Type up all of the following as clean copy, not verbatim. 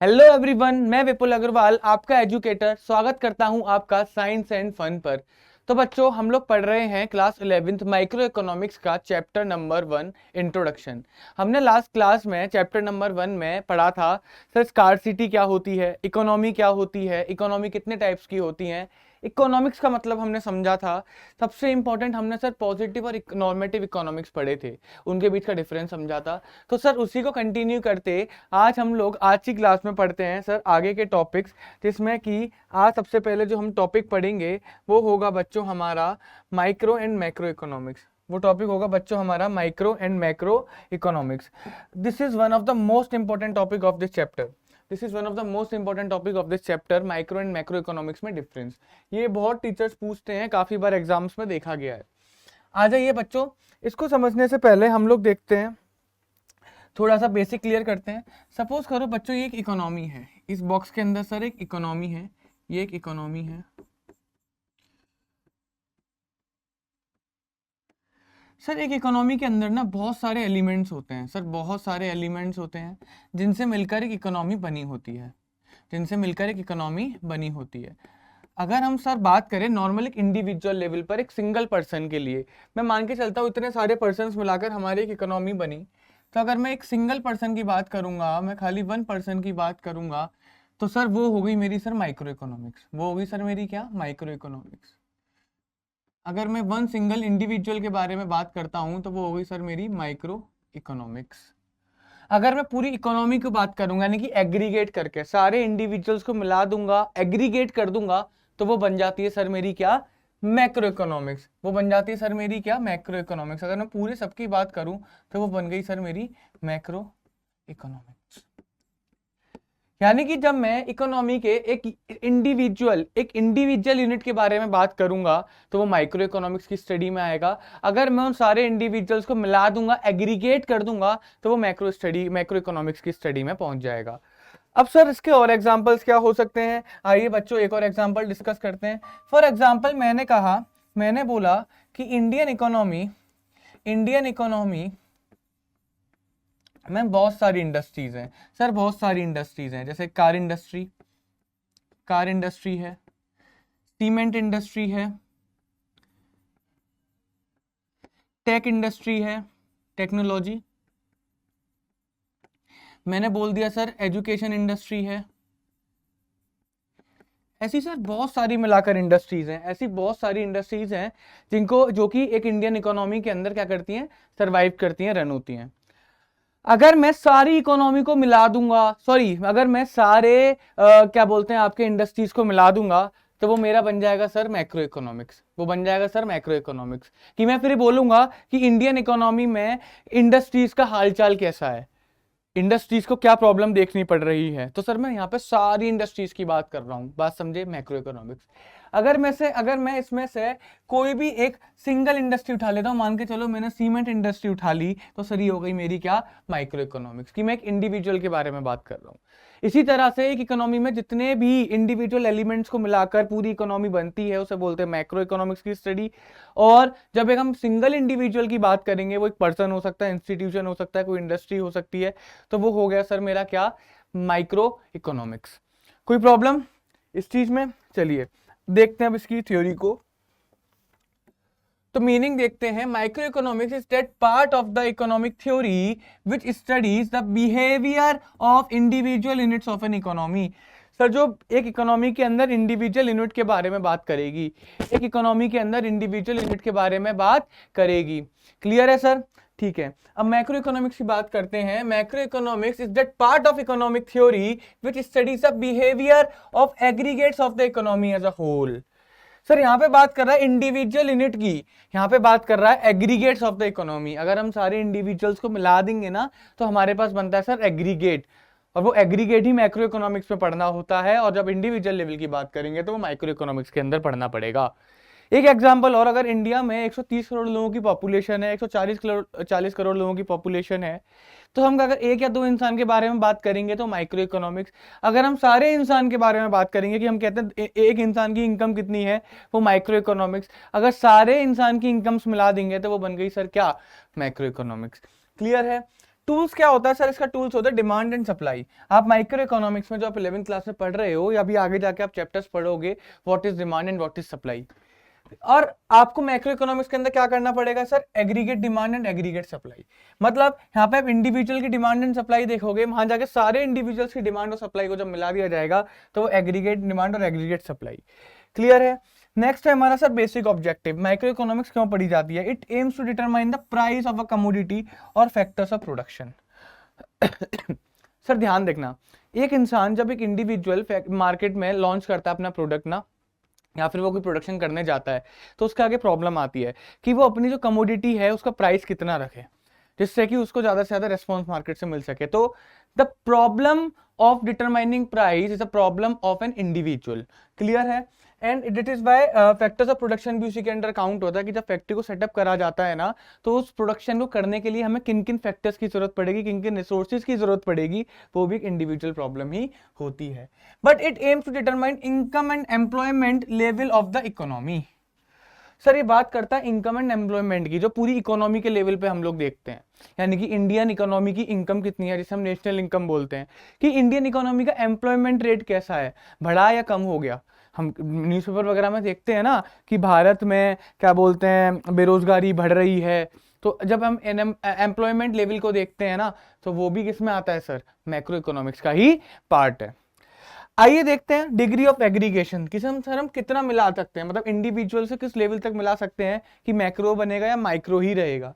Hello everyone, मैं विपुल अग्रवाल आपका educator स्वागत करता हूं आपका साइंस एंड फन पर। तो बच्चों, हम लोग पढ़ रहे हैं क्लास 11th माइक्रो इकोनॉमिक्स का चैप्टर नंबर 1 इंट्रोडक्शन। हमने लास्ट क्लास में चैप्टर नंबर 1 में पढ़ा था सर स्कार्सिटी क्या होती है, इकोनॉमी क्या होती है, इकोनॉमी कितने टाइप्स की होती हैं, इकोनॉमिक्स का मतलब हमने समझा था। सबसे इंपॉर्टेंट हमने सर पॉजिटिव और नॉर्मेटिव इकोनॉमिक्स पढ़े थे, उनके बीच का डिफरेंस समझा था। तो सर उसी को कंटिन्यू करते आज हम लोग आज की क्लास में पढ़ते हैं सर आगे के टॉपिक्स, जिसमें कि आज सबसे पहले जो हम टॉपिक पढ़ेंगे वो होगा बच्चों हमारा माइक्रो एंड मैक्रो इकोनॉमिक्स। वो टॉपिक होगा बच्चों हमारा micro and macro economics. This is one of the most important topic of this chapter. This is one of the most important topic of this chapter, micro and macro economics में difference. ये बहुत teachers पूछते हैं, काफी बार exams में देखा गया है। आ जाइए बच्चों, इसको समझने से पहले हम लोग देखते हैं, थोड़ा सा बेसिक क्लियर करते हैं। सपोज करो बच्चों ये एक इकोनॉमी है, इस बॉक्स के अंदर सर एक इकोनॉमी है, ये एक इकोनॉमी है। सर एक इकोनॉमी के अंदर ना बहुत सारे एलिमेंट्स होते हैं, सर बहुत सारे एलिमेंट्स होते हैं जिनसे मिलकर एक इकोनॉमी बनी होती है, जिनसे मिलकर एक इकोनॉमी बनी होती है। अगर हम सर बात करें नॉर्मल एक इंडिविजुअल लेवल पर एक सिंगल पर्सन के लिए, मैं मान के चलता हूँ इतने सारे पर्सन्स मिलाकर हमारी एक इकोनॉमी बनी। तो अगर मैं एक सिंगल पर्सन की बात करूंगा, मैं खाली वन पर्सन की बात करूंगा, तो सर वो हो गई मेरी सर माइक्रो इकोनॉमिक्स। वो हो गई सर मेरी क्या, माइक्रो इकोनॉमिक्स। अगर मैं वन सिंगल इंडिविजुअल के बारे में बात करता हूं तो वो हो गई सर मेरी माइक्रो इकोनॉमिक्स। अगर मैं पूरी इकोनॉमी की बात करूंगा, यानी कि एग्रीगेट करके सारे इंडिविजुअल्स को मिला दूंगा, एग्रीगेट कर दूंगा, तो वो बन जाती है सर मेरी क्या, मैक्रो इकोनॉमिक्स। वो बन जाती है सर मेरी क्या, मैक्रो इकोनॉमिक्स। अगर मैं पूरे सबकी बात करूं तो वो बन गई सर मेरी मैक्रो इकोनॉमिक्स। यानी कि जब मैं इकोनॉमी के एक इंडिविजुअल यूनिट के बारे में बात करूंगा तो वो माइक्रो इकोनॉमिक्स की स्टडी में आएगा। अगर मैं उन सारे इंडिविजुअल्स को मिला दूंगा, एग्रीगेट कर दूंगा, तो वो मैक्रो इकोनॉमिक्स की स्टडी में पहुंच जाएगा। अब सर इसके और एग्जांपल्स क्या हो सकते हैं, आइए बच्चों एक और एग्जांपल डिस्कस करते हैं। फॉर एग्जांपल मैंने बोला कि इंडियन इकोनॉमी में बहुत सारी इंडस्ट्रीज हैं। सर बहुत सारी इंडस्ट्रीज हैं, जैसे कार इंडस्ट्री है, सीमेंट इंडस्ट्री है, टेक इंडस्ट्री है, टेक्नोलॉजी, मैंने बोल दिया सर एजुकेशन इंडस्ट्री है। ऐसी सर बहुत सारी मिलाकर इंडस्ट्रीज हैं, ऐसी बहुत सारी इंडस्ट्रीज हैं जिनको जो कि एक इंडियन इकोनॉमी के अंदर क्या करती हैं, सरवाइव करती हैं, रन होती हैं। अगर मैं सारी इकोनॉमी को मिला दूंगा, अगर मैं सारे क्या बोलते हैं आपके इंडस्ट्रीज को मिला दूंगा, तो वो मेरा बन जाएगा सर मैक्रो इकोनॉमिक्स। वो बन जाएगा सर मैक्रो इकोनॉमिक्स। कि मैं फिर बोलूंगा कि इंडियन इकोनॉमी में इंडस्ट्रीज का हालचाल कैसा है, इंडस्ट्रीज को क्या प्रॉब्लम देखनी पड़ रही है। तो सर मैं यहाँ पे सारी इंडस्ट्रीज की बात कर रहा हूँ, बात समझे, मैक्रो इकोनॉमिक्स। अगर मैं इसमें से कोई भी एक सिंगल इंडस्ट्री उठा लेता हूँ, मान के चलो मैंने सीमेंट इंडस्ट्री उठा ली, तो सर ये हो गई मेरी क्या, माइक्रो इकोनॉमिक्स। कि मैं एक इंडिविजुअल के बारे में बात कर रहा हूँ। इसी तरह से एक इकोनॉमी में जितने भी इंडिविजुअल एलिमेंट्स को मिलाकर पूरी इकोनॉमी बनती है उसे बोलते हैं मैक्रो इकोनॉमिक्स की स्टडी। और जब एक हम सिंगल इंडिविजुअल की बात करेंगे, वो एक पर्सन हो सकता है, इंस्टीट्यूशन हो सकता है, कोई इंडस्ट्री हो सकती है, तो वो हो गया सर मेरा क्या, माइक्रो इकोनॉमिक्स। कोई प्रॉब्लम इस चीज में? चलिए देखते हैं अब इसकी थ्योरी को। तो मीनिंग देखते हैं, micro economics is that part of the economic theory which studies the behaviour of individual units of an economy. Sir जो एक इकोनॉमी के अंदर इंडिविजुअल यूनिट के बारे में बात करेगी, एक इकोनॉमी के अंदर इंडिविजुअल यूनिट के बारे में बात करेगी। क्लियर है सर? ठीक है, अब मैक्रो इकोनॉमिक्स की बात करते हैं। Macro economics is that part of economic theory which studies the behaviour of aggregates of the economy as a whole. Sir यहाँ पे बात कर रहा है इंडिविजुअल यूनिट की, यहाँ पे बात कर रहा है एग्रीगेट्स ऑफ द इकोनॉमी। अगर हम सारे इंडिविजुअल्स को मिला देंगे ना, तो हमारे पास बनता है सर एग्रीगेट, और वो एग्रीगेट ही मैक्रो इकोनॉमिक्स में पढ़ना होता है। और जब इंडिविजुअल लेवल की बात करेंगे तो वो माइक्रो इकोनॉमिक्स के अंदर पढ़ना पड़ेगा। एक एग्जांपल और, अगर इंडिया में 130 करोड़ लोगों की पॉपुलेशन है, 140 करोड़ लोगों की पॉपुलेशन है, तो हम अगर एक या दो इंसान के बारे में बात करेंगे तो माइक्रो इकोनॉमिक्स। अगर हम सारे इंसान के बारे में बात करेंगे कि हम कहते हैं एक इंसान की इनकम कितनी है, वो माइक्रो इकोनॉमिक्स। अगर सारे इंसान की इनकम्स मिला देंगे तो वो बन गई सर क्या, मैक्रो इकोनॉमिक्स। क्लियर है? टूल्स क्या होता है सर? इसका टूल्स होता है डिमांड एंड सप्लाई। आप माइक्रो इकोनॉमिक्स में जो आप 11th क्लास में पढ़ रहे हो या अभी आगे जाके आप चैप्टर्स पढ़ोगे, what is demand and what is supply. और आपको मैक्रो इकोनॉमिक्स के अंदर क्या करना पड़ेगा sir? Aggregate demand and aggregate supply. मतलब यहाँ पे आप इंडिविजुअल की डिमांड एंड सप्लाई देखोगे, वहां जाके सारे इंडिविजुअल्स की डिमांड और सप्लाई को जब मिला दिया जाएगा तो वो एग्रीगेट डिमांड और एग्रीगेट सप्लाई। क्लियर है? नेक्स्ट है हमारा sir basic objective. Micro economics क्यों पढ़ी जाती है? It aims to determine the price of a commodity और फैक्टर्स ऑफ प्रोडक्शन। सर ध्यान देखना, एक इंसान जब एक इंडिविजुअल मार्केट में लॉन्च करता है अपना प्रोडक्ट ना, या फिर वो कोई प्रोडक्शन करने जाता है, तो उसके आगे प्रॉब्लम आती है कि वो अपनी जो कमोडिटी है उसका प्राइस कितना रखे जिससे कि उसको ज्यादा से ज्यादा रेस्पॉन्स मार्केट से मिल सके। तो the problem of determining price is a problem of an individual. Clear है? And it is by factors of production भी उसी के अंडर काउंट होता है कि जब फैक्ट्री को सेटअप करा जाता है ना, तो उस प्रोडक्शन को करने के लिए हमें किन किन फैक्टर्स की जरूरत पड़ेगी, किन किन रिसोर्सेज की जरूरत पड़ेगी, वो भी एक इंडिविजुअल प्रॉब्लम ही होती है। But it aims to determine income and employment level of the economy. Sir ये बात करता है इनकम एंड एम्प्लॉयमेंट की, जो पूरी इकोनॉमी के लेवल पे हम लोग देखते हैं, यानी कि इंडियन इकोनॉमी की इनकम कितनी है, जिसे हम नेशनल इनकम बोलते हैं, कि इंडियन इकोनॉमी का एम्प्लॉयमेंट रेट कैसा है, बढ़ा या कम हो गया। हम न्यूज़पेपर वगैरह में देखते हैं ना कि भारत में क्या बोलते हैं बेरोजगारी बढ़ रही है। तो जब हम एम्प्लॉयमेंट लेवल को देखते हैं ना, तो वो भी किस में आता है सर? मैक्रो इकोनॉमिक्स का ही पार्ट है। आइए देखते हैं डिग्री ऑफ एग्रीगेशन, किसे हम सर हम कितना मिला सकते हैं, मतलब इंडिविजुअल से किस लेवल तक मिला सकते हैं कि मैक्रो बनेगा या माइक्रो ही रहेगा।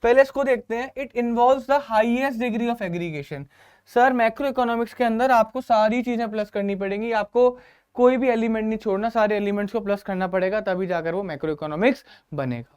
पहले इसको देखते हैं। It involves the highest degree of aggregation. Sir macro economics के अंदर आपको सारी चीजें प्लस करनी पड़ेंगी, आपको कोई भी एलिमेंट नहीं छोड़ना, सारे एलिमेंट्स को प्लस करना पड़ेगा, तभी जाकर वो मैक्रो इकोनॉमिक्स बनेगा।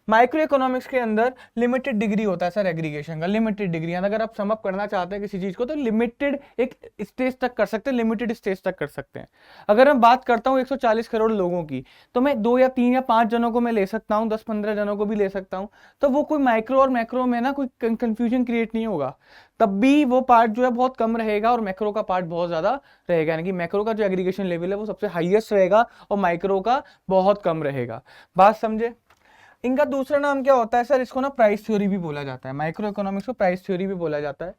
माइक्रो इकोनॉमिक्स के अंदर लिमिटेड डिग्री होता है सर एग्रीगेशन का, लिमिटेड डिग्री। अगर आप सम अप करना चाहते हैं किसी चीज को तो लिमिटेड एक स्टेज तक कर सकते हैं, लिमिटेड स्टेज तक कर सकते हैं। अगर मैं बात करता हूँ 140 करोड़ लोगों की, तो मैं 2 या 3 या 5 जनों को मैं ले सकता हूँ, 10-15 जनों को भी ले सकता हूँ, तो वो कोई माइक्रो और मैक्रो में ना कोई कंफ्यूजन क्रिएट नहीं होगा। तब भी वो पार्ट जो है बहुत कम रहेगा और मैक्रो का पार्ट बहुत ज्यादा रहेगा, यानी कि मैक्रो का जो एग्रीगेशन लेवल है वो सबसे हाईएस्ट रहेगा और माइक्रो का बहुत कम रहेगा। बात समझे? इनका दूसरा नाम क्या होता है सर? इसको ना प्राइस थ्योरी भी बोला जाता है। माइक्रो इकोनॉमिक्स को प्राइस थ्योरी भी बोला जाता है।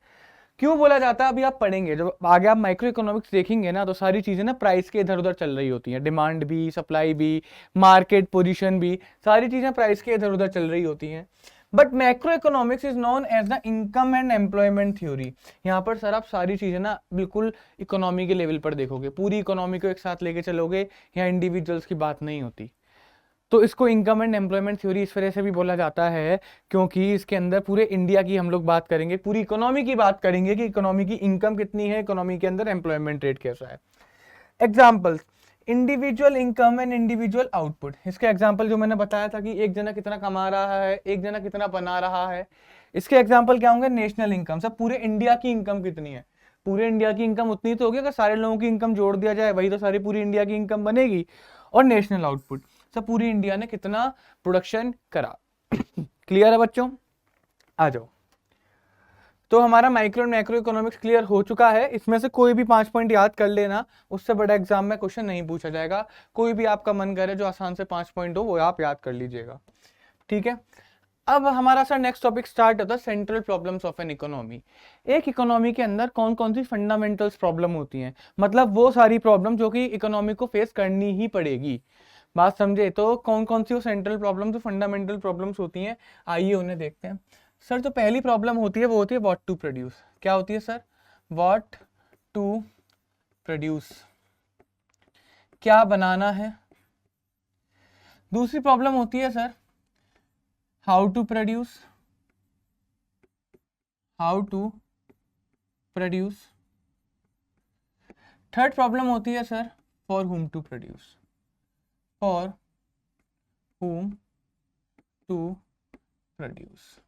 क्यों बोला जाता है अभी आप पढ़ेंगे, जब आगे आप माइक्रो इकोनॉमिक्स देखेंगे ना, तो सारी चीजें ना प्राइस के इधर उधर चल रही होती हैं, डिमांड भी, सप्लाई भी, मार्केट पोजीशन भी, सारी चीजें प्राइस के इधर उधर चल रही होती हैं। But macro economics is known as the income and employment theory. यहाँ पर सर आप सारी चीजें ना बिल्कुल इकोनॉमी के लेवल पर देखोगे, पूरी इकोनॉमी को एक साथ लेके चलोगे, यहाँ इंडिविजुअल्स की बात नहीं होती। तो इसको इनकम एंड एम्प्लॉयमेंट थ्योरी इस वजह से भी बोला जाता है क्योंकि इसके अंदर पूरे इंडिया की हम लोग बात करेंगे, पूरी इकोनॉमी की बात करेंगे कि इकोनॉमी की इनकम कितनी है, इकोनॉमी के अंदर एम्प्लॉयमेंट रेट कैसा है। Examples, individual income and individual output. इसके एग्जाम्पल जो मैंने बताया था कि एक जना कितना कमा रहा है, एक जना कितना बना रहा है, इसके एग्जाम्पल क्या होंगे? नेशनल इनकम, सब पूरे इंडिया की इनकम कितनी है, पूरे इंडिया की इनकम उतनी तो होगी, अगर सारे लोगों की इनकम जोड़ दिया जाए वही तो सारी पूरी इंडिया की इनकम बनेगी। और नेशनल आउटपुट, सब पूरी इंडिया ने कितना प्रोडक्शन करा। क्लियर है बच्चों? आ जाओ। तो हमारा माइक्रो मैक्रो इकोनॉमिक्स क्लियर हो चुका है। इसमें से कोई भी 5 पॉइंट याद कर लेना, उससे बड़ा एग्जाम में क्वेश्चन नहीं पूछा जाएगा। कोई भी आपका मन करे जो आसान से 5 पॉइंट हो वो आप याद कर लीजिएगा। ठीक है, अब हमारा सर नेक्स्ट टॉपिक स्टार्ट होता है central problems of an economy. एक इकोनॉमी के अंदर कौन कौन सी फंडामेंटल्स प्रॉब्लम होती हैं, मतलब वो सारी प्रॉब्लम जो कि इकोनॉमी को फेस करनी ही पड़ेगी। बात समझे? तो कौन कौन सी वो सेंट्रल प्रॉब्लम जो फंडामेंटल प्रॉब्लम्स होती हैं, आइए उन्हें देखते हैं। सर जो पहली प्रॉब्लम होती है वो होती है व्हाट टू प्रोड्यूस। क्या होती है सर? व्हाट टू प्रोड्यूस, क्या बनाना है। दूसरी प्रॉब्लम होती है sir how to produce, how to produce. Third problem होती है sir for whom to produce, for whom to produce.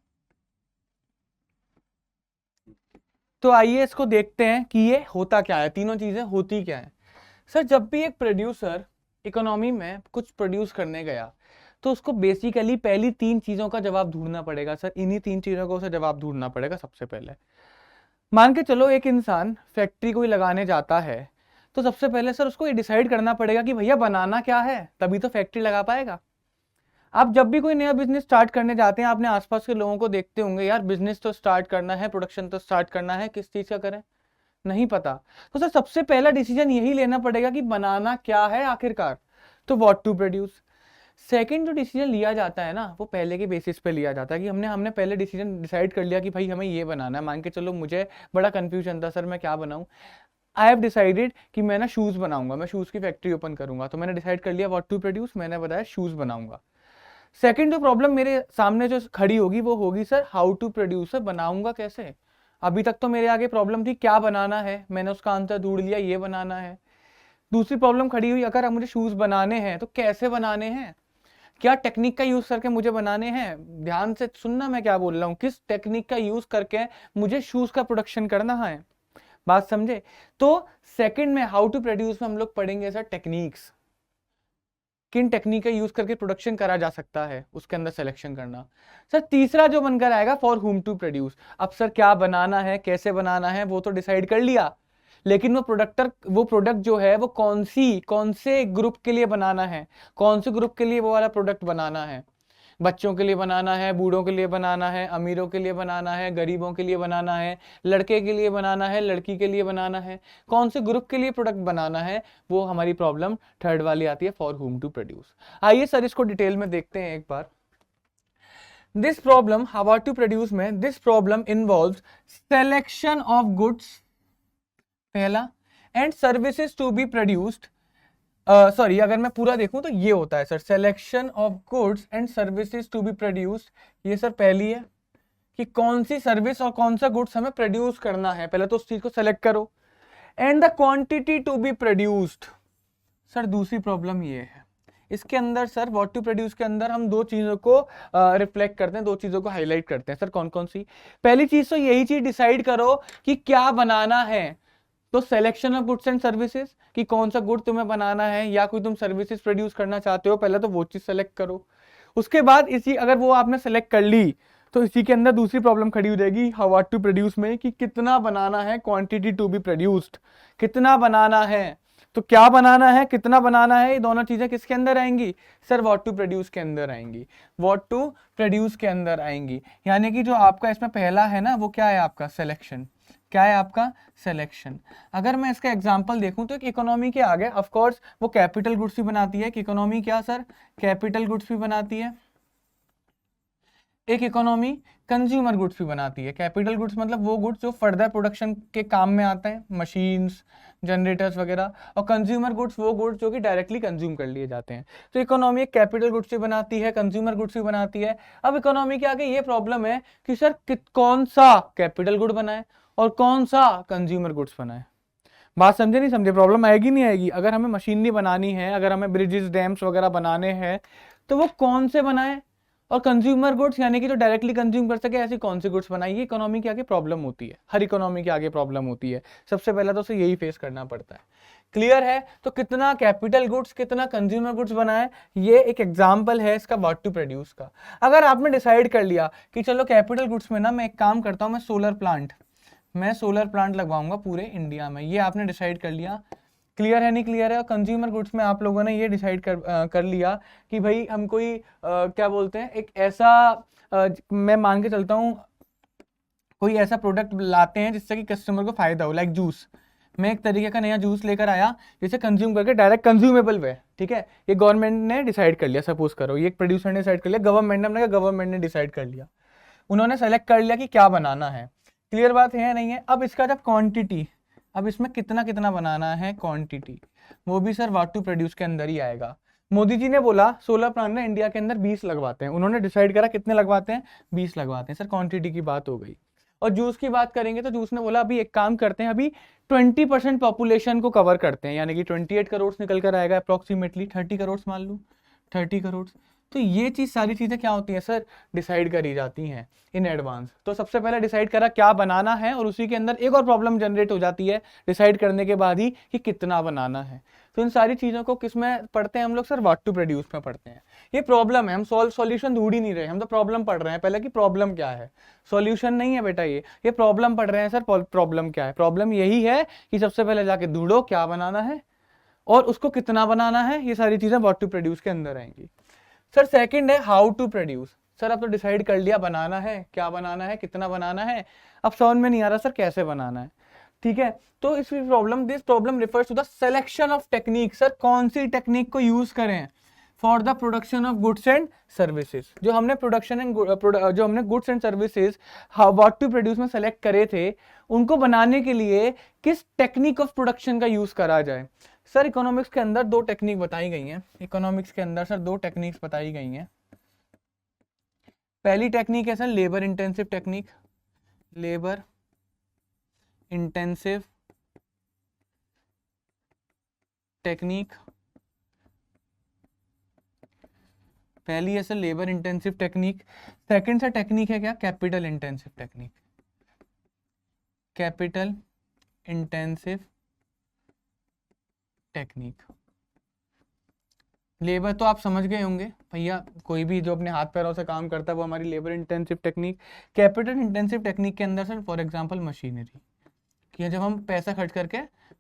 तो आइए इसको देखते हैं कि ये होता क्या है, तीनों चीजें होती क्या है। सर जब भी एक प्रोड्यूसर इकोनॉमी में कुछ प्रोड्यूस करने गया तो उसको बेसिकली पहली 3 चीजों का जवाब ढूंढना पड़ेगा। सर इन्हीं 3 चीजों का उसे जवाब ढूंढना पड़ेगा। सबसे पहले मान के चलो एक इंसान फैक्ट्री कोई लगाने जाता है, तो सबसे पहले सर उसको ये डिसाइड करना पड़ेगा कि भैया बनाना क्या है, तभी तो फैक्ट्री लगा पाएगा। आप जब भी कोई नया बिजनेस स्टार्ट करने जाते हैं, आपने आसपास के लोगों को देखते होंगे, यार बिजनेस तो स्टार्ट करना है, प्रोडक्शन तो स्टार्ट करना है, किस चीज का करें नहीं पता। तो सर सबसे पहला डिसीजन यही लेना पड़ेगा कि बनाना क्या है आखिरकार, तो व्हाट टू प्रोड्यूस। सेकंड जो डिसीजन लिया जाता है ना, वो पहले के बेसिस पे लिया जाता है कि हमने पहले डिसीजन डिसाइड कर लिया कि भाई हमें ये बनाना है। मान के चलो मुझे बड़ा कंफ्यूजन था, सर मैं क्या बनाऊं। आई हैव डिसाइडेड कि मैं ना शूज बनाऊंगा, मैं शूज की फैक्ट्री ओपन करूंगा, तो मैंने डिसाइड कर लिया व्हाट टू प्रोड्यूस, मैंने बताया शूज बनाऊंगा। सेकंड जो प्रॉब्लम मेरे सामने जो खड़ी होगी वो होगी सर हाउ टू प्रोड्यूस, बनाऊंगा कैसे। अभी तक तो मेरे आगे प्रॉब्लम थी क्या बनाना है, मैंने उसका आंसर ढूंढ लिया, ये बनाना है। दूसरी प्रॉब्लम खड़ी हुई, अगर मुझे शूज बनाने हैं तो कैसे बनाने हैं, क्या टेक्निक का यूज करके मुझे बनाने हैं। ध्यान से सुनना मैं क्या बोल रहा हूँ, किस टेक्निक का यूज करके मुझे शूज का प्रोडक्शन करना है, बात समझे। तो सेकंड में हाउ टू प्रोड्यूस में हम लोग पढ़ेंगे सर टेक्निक्स, किन टेक्निक का यूज करके प्रोडक्शन करा जा सकता है, उसके अंदर सिलेक्शन करना। सर तीसरा जो बनकर आएगा फॉर हुम टू प्रोड्यूस। अब सर क्या बनाना है, कैसे बनाना है, वो तो डिसाइड कर लिया, लेकिन वो प्रोडक्ट जो है वो कौन से ग्रुप के लिए बनाना है, कौन से ग्रुप के लिए वो वाला प्रोडक्ट बनाना है। बच्चों के लिए बनाना है, बूढ़ों के लिए बनाना है, अमीरों के लिए बनाना है, गरीबों के लिए बनाना है, लड़के के लिए बनाना है, लड़की के लिए बनाना है, कौन से ग्रुप के लिए प्रोडक्ट बनाना है, वो हमारी प्रॉब्लम थर्ड वाली आती है फॉर हुम टू प्रोड्यूस। आइए सर इसको डिटेल में देखते हैं एक बार। This problem how to produce में, this problem involves selection of goods पहला and services to be produced. Sorry अगर मैं पूरा देखूं तो ये होता है sir selection of goods and services to be produced, ये सर पहली है कि कौन सी सर्विस और कौन सा गुड्स हमें प्रोड्यूस करना है, पहले तो उस चीज को सेलेक्ट करो। And the quantity to be produced, sir दूसरी प्रॉब्लम ये है। इसके अंदर सर व्हाट टू प्रोड्यूस के अंदर हम दो चीजों को रिफ्लेक्ट करते हैं, दो चीजों को हाईलाइट करते हैं। सर कौन कौन सी, पहली चीज तो यही चीज डिसाइड करो कि क्या बनाना है, तो selection of goods and services कि कौन सा गुड तुम्हें बनाना है या कोई तुम सर्विसेज प्रोड्यूस करना चाहते हो, पहले तो वो चीज सेलेक्ट करो। उसके बाद इसी अगर वो आपने सेलेक्ट कर ली तो इसी के अंदर दूसरी प्रॉब्लम खड़ी हो जाएगी हाउ टू प्रोड्यूस में कि कितना बनाना है, क्वांटिटी टू बी प्रोड्यूस्ड, कितना बनाना है। तो क्या बनाना है, कितना बनाना है, ये दोनों चीजें किसके अंदर आएंगी सर व्हाट टू प्रोड्यूस के अंदर आएंगी, व्हाट टू प्रोड्यूस के अंदर आएंगी। यानी कि जो आपका इसमें पहला है ना वो क्या है आपका सिलेक्शन, क्या है आपका सिलेक्शन। अगर मैं इसका एग्जांपल देखूं तो एक इकोनॉमी के आगे ऑफ कोर्स वो कैपिटल गुड्स भी बनाती है, कि इकोनॉमी क्या सर कैपिटल गुड्स भी बनाती है, एक इकोनॉमी कंज्यूमर गुड्स भी बनाती है। कैपिटल गुड्स मतलब वो गुड्स जो फर्दर प्रोडक्शन के काम में आते हैं, मशीन्स, जनरेटर्स वगैरह, और कंज्यूमर गुड्स वो गुड्स जो कि डायरेक्टली कंज्यूम कर लिए जाते हैं। तो इकोनॉमी एक कैपिटल गुड्स भी बनाती है, कंज्यूमर गुड्स भी बनाती है। अब इकोनॉमी के आगे ये प्रॉब्लम है कि सर कौन सा कैपिटल गुड बनाए और कौन सा कंज्यूमर गुड्स बनाए। बात समझे नहीं समझे, प्रॉब्लम आएगी नहीं आएगी। अगर हमें मशीनरी बनानी है, अगर हमें ब्रिजेस डैम्स वगैरह बनाने हैं, तो वो कौन से बनाए, और कंज्यूमर गुड्स यानी कि जो डायरेक्टली कंज्यूम कर सके ऐसी कौन सी गुड्स बनाई। ये इकोनॉमी के आगे प्रॉब्लम होती है, हर इकोनॉमी के आगे प्रॉब्लम होती है। सबसे पहला तो उसे यही फेस करना पड़ता है। क्लियर है, तो कितना कैपिटल गुड्स कितना कंज्यूमर गुड्स बनाए, ये एक एग्जांपल है इसका व्हाट टू प्रोड्यूस का। अगर आपने डिसाइड कर लिया कि चलो कैपिटल गुड्स में ना मैं एक काम करता हूँ, मैं सोलर प्लांट लगवाऊंगा पूरे इंडिया में, ये आपने डिसाइड कर लिया। क्लियर है नहीं क्लियर है। और कंज्यूमर गुड्स में आप लोगों ने ये डिसाइड कर लिया कि भाई हम कोई क्या बोलते हैं एक ऐसा मैं मान के चलता हूँ कोई ऐसा प्रोडक्ट लाते हैं जिससे कि कस्टमर को फायदा हो, लाइक जूस। मैं एक तरीके का नया जूस लेकर आया जिसे कंज्यूम करके डायरेक्ट कंज्यूमेबल वे, ठीक है, ये गवर्नमेंट ने डिसाइड कर लिया। सपोज करो ये एक प्रोड्यूसर ने डिसाइड कर लिया, गवर्नमेंट ने डिसाइड कर लिया, उन्होंने सेलेक्ट कर लिया कि क्या बनाना है। क्लियर बात है नहीं है। अब इसका जब क्वांटिटी, अब इसमें कितना कितना बनाना है क्वांटिटी, वो भी सर व्हाट टू प्रोड्यूस के अंदर ही आएगा। मोदी जी ने बोला सोलर प्लांट ना इंडिया के अंदर 20 लगवाते हैं, उन्होंने डिसाइड करा कितने लगवाते हैं, 20 लगवाते हैं। सर क्वांटिटी की बात हो गई। और जूस की बात करेंगे तो जूस ने बोला अभी एक काम करते हैं, अभी 20% पॉपुलेशन को कवर करते हैं, यानी कि 28 करोड़ निकल कर आएगा अप्रोक्सीमेटली, 30 करोड़ मान लो, 30 करोड़। तो ये चीज सारी चीजें क्या होती हैं सर, डिसाइड करी जाती हैं इन एडवांस। तो सबसे पहले डिसाइड करा क्या बनाना है, और उसी के अंदर एक और प्रॉब्लम जनरेट हो जाती है डिसाइड करने के बाद ही कि कितना बनाना है। तो इन सारी चीजों को किस में पढ़ते हैं हम लोग सर, व्हाट टू प्रोड्यूस में पढ़ते हैं। ये प्रॉब्लम है, हम सॉल्यूशन ढूंढ ही नहीं रहे, हम तो प्रॉब्लम पढ़ रहे हैं पहले कि प्रॉब्लम क्या है, सॉल्यूशन नहीं है बेटा। ये प्रॉब्लम पढ़ रहे हैं सर, प्रॉब्लम क्या है। प्रॉब्लम यही है कि सबसे पहले जाके ढूंढो क्या बनाना है और उसको कितना बनाना है, ये सारी चीजें व्हाट टू प्रोड्यूस के अंदर आएंगी। सर सेकंड है हाउ टू प्रोड्यूस। सर अब तो डिसाइड कर लिया बनाना है, क्या बनाना है, कितना बनाना है, अब समझ में नहीं आ रहा सर कैसे बनाना है। ठीक है, तो इस problem, this problem refers to the selection of technique. Sir कौन सी टेक्निक को यूज करें for the production of goods and services. जो हमने प्रोडक्शन एंड जो हमने goods and services what to produce में सेलेक्ट करे थे, उनको बनाने के लिए किस टेक्निक ऑफ प्रोडक्शन का यूज करा जाए। सर इकोनॉमिक्स के अंदर दो टेक्निक बताई गई हैं, इकोनॉमिक्स के अंदर सर दो टेक्निक्स बताई गई हैं। पहली टेक्निक है sir labour intensive technique, labour intensive technique, पहली है sir labour intensive technique. Second सा टेक्निक है क्या, capital intensive technique, capital intensive technique. Labour तो आप समझ गए होंगे भैया, कोई भी जो अपने हाथ पैरों से काम करता है वो हमारी labour intensive technique. Capital intensive technique के अंदर सर फॉर एग्जांपल मशीनरी, कि जब हम पैसा खर्च करके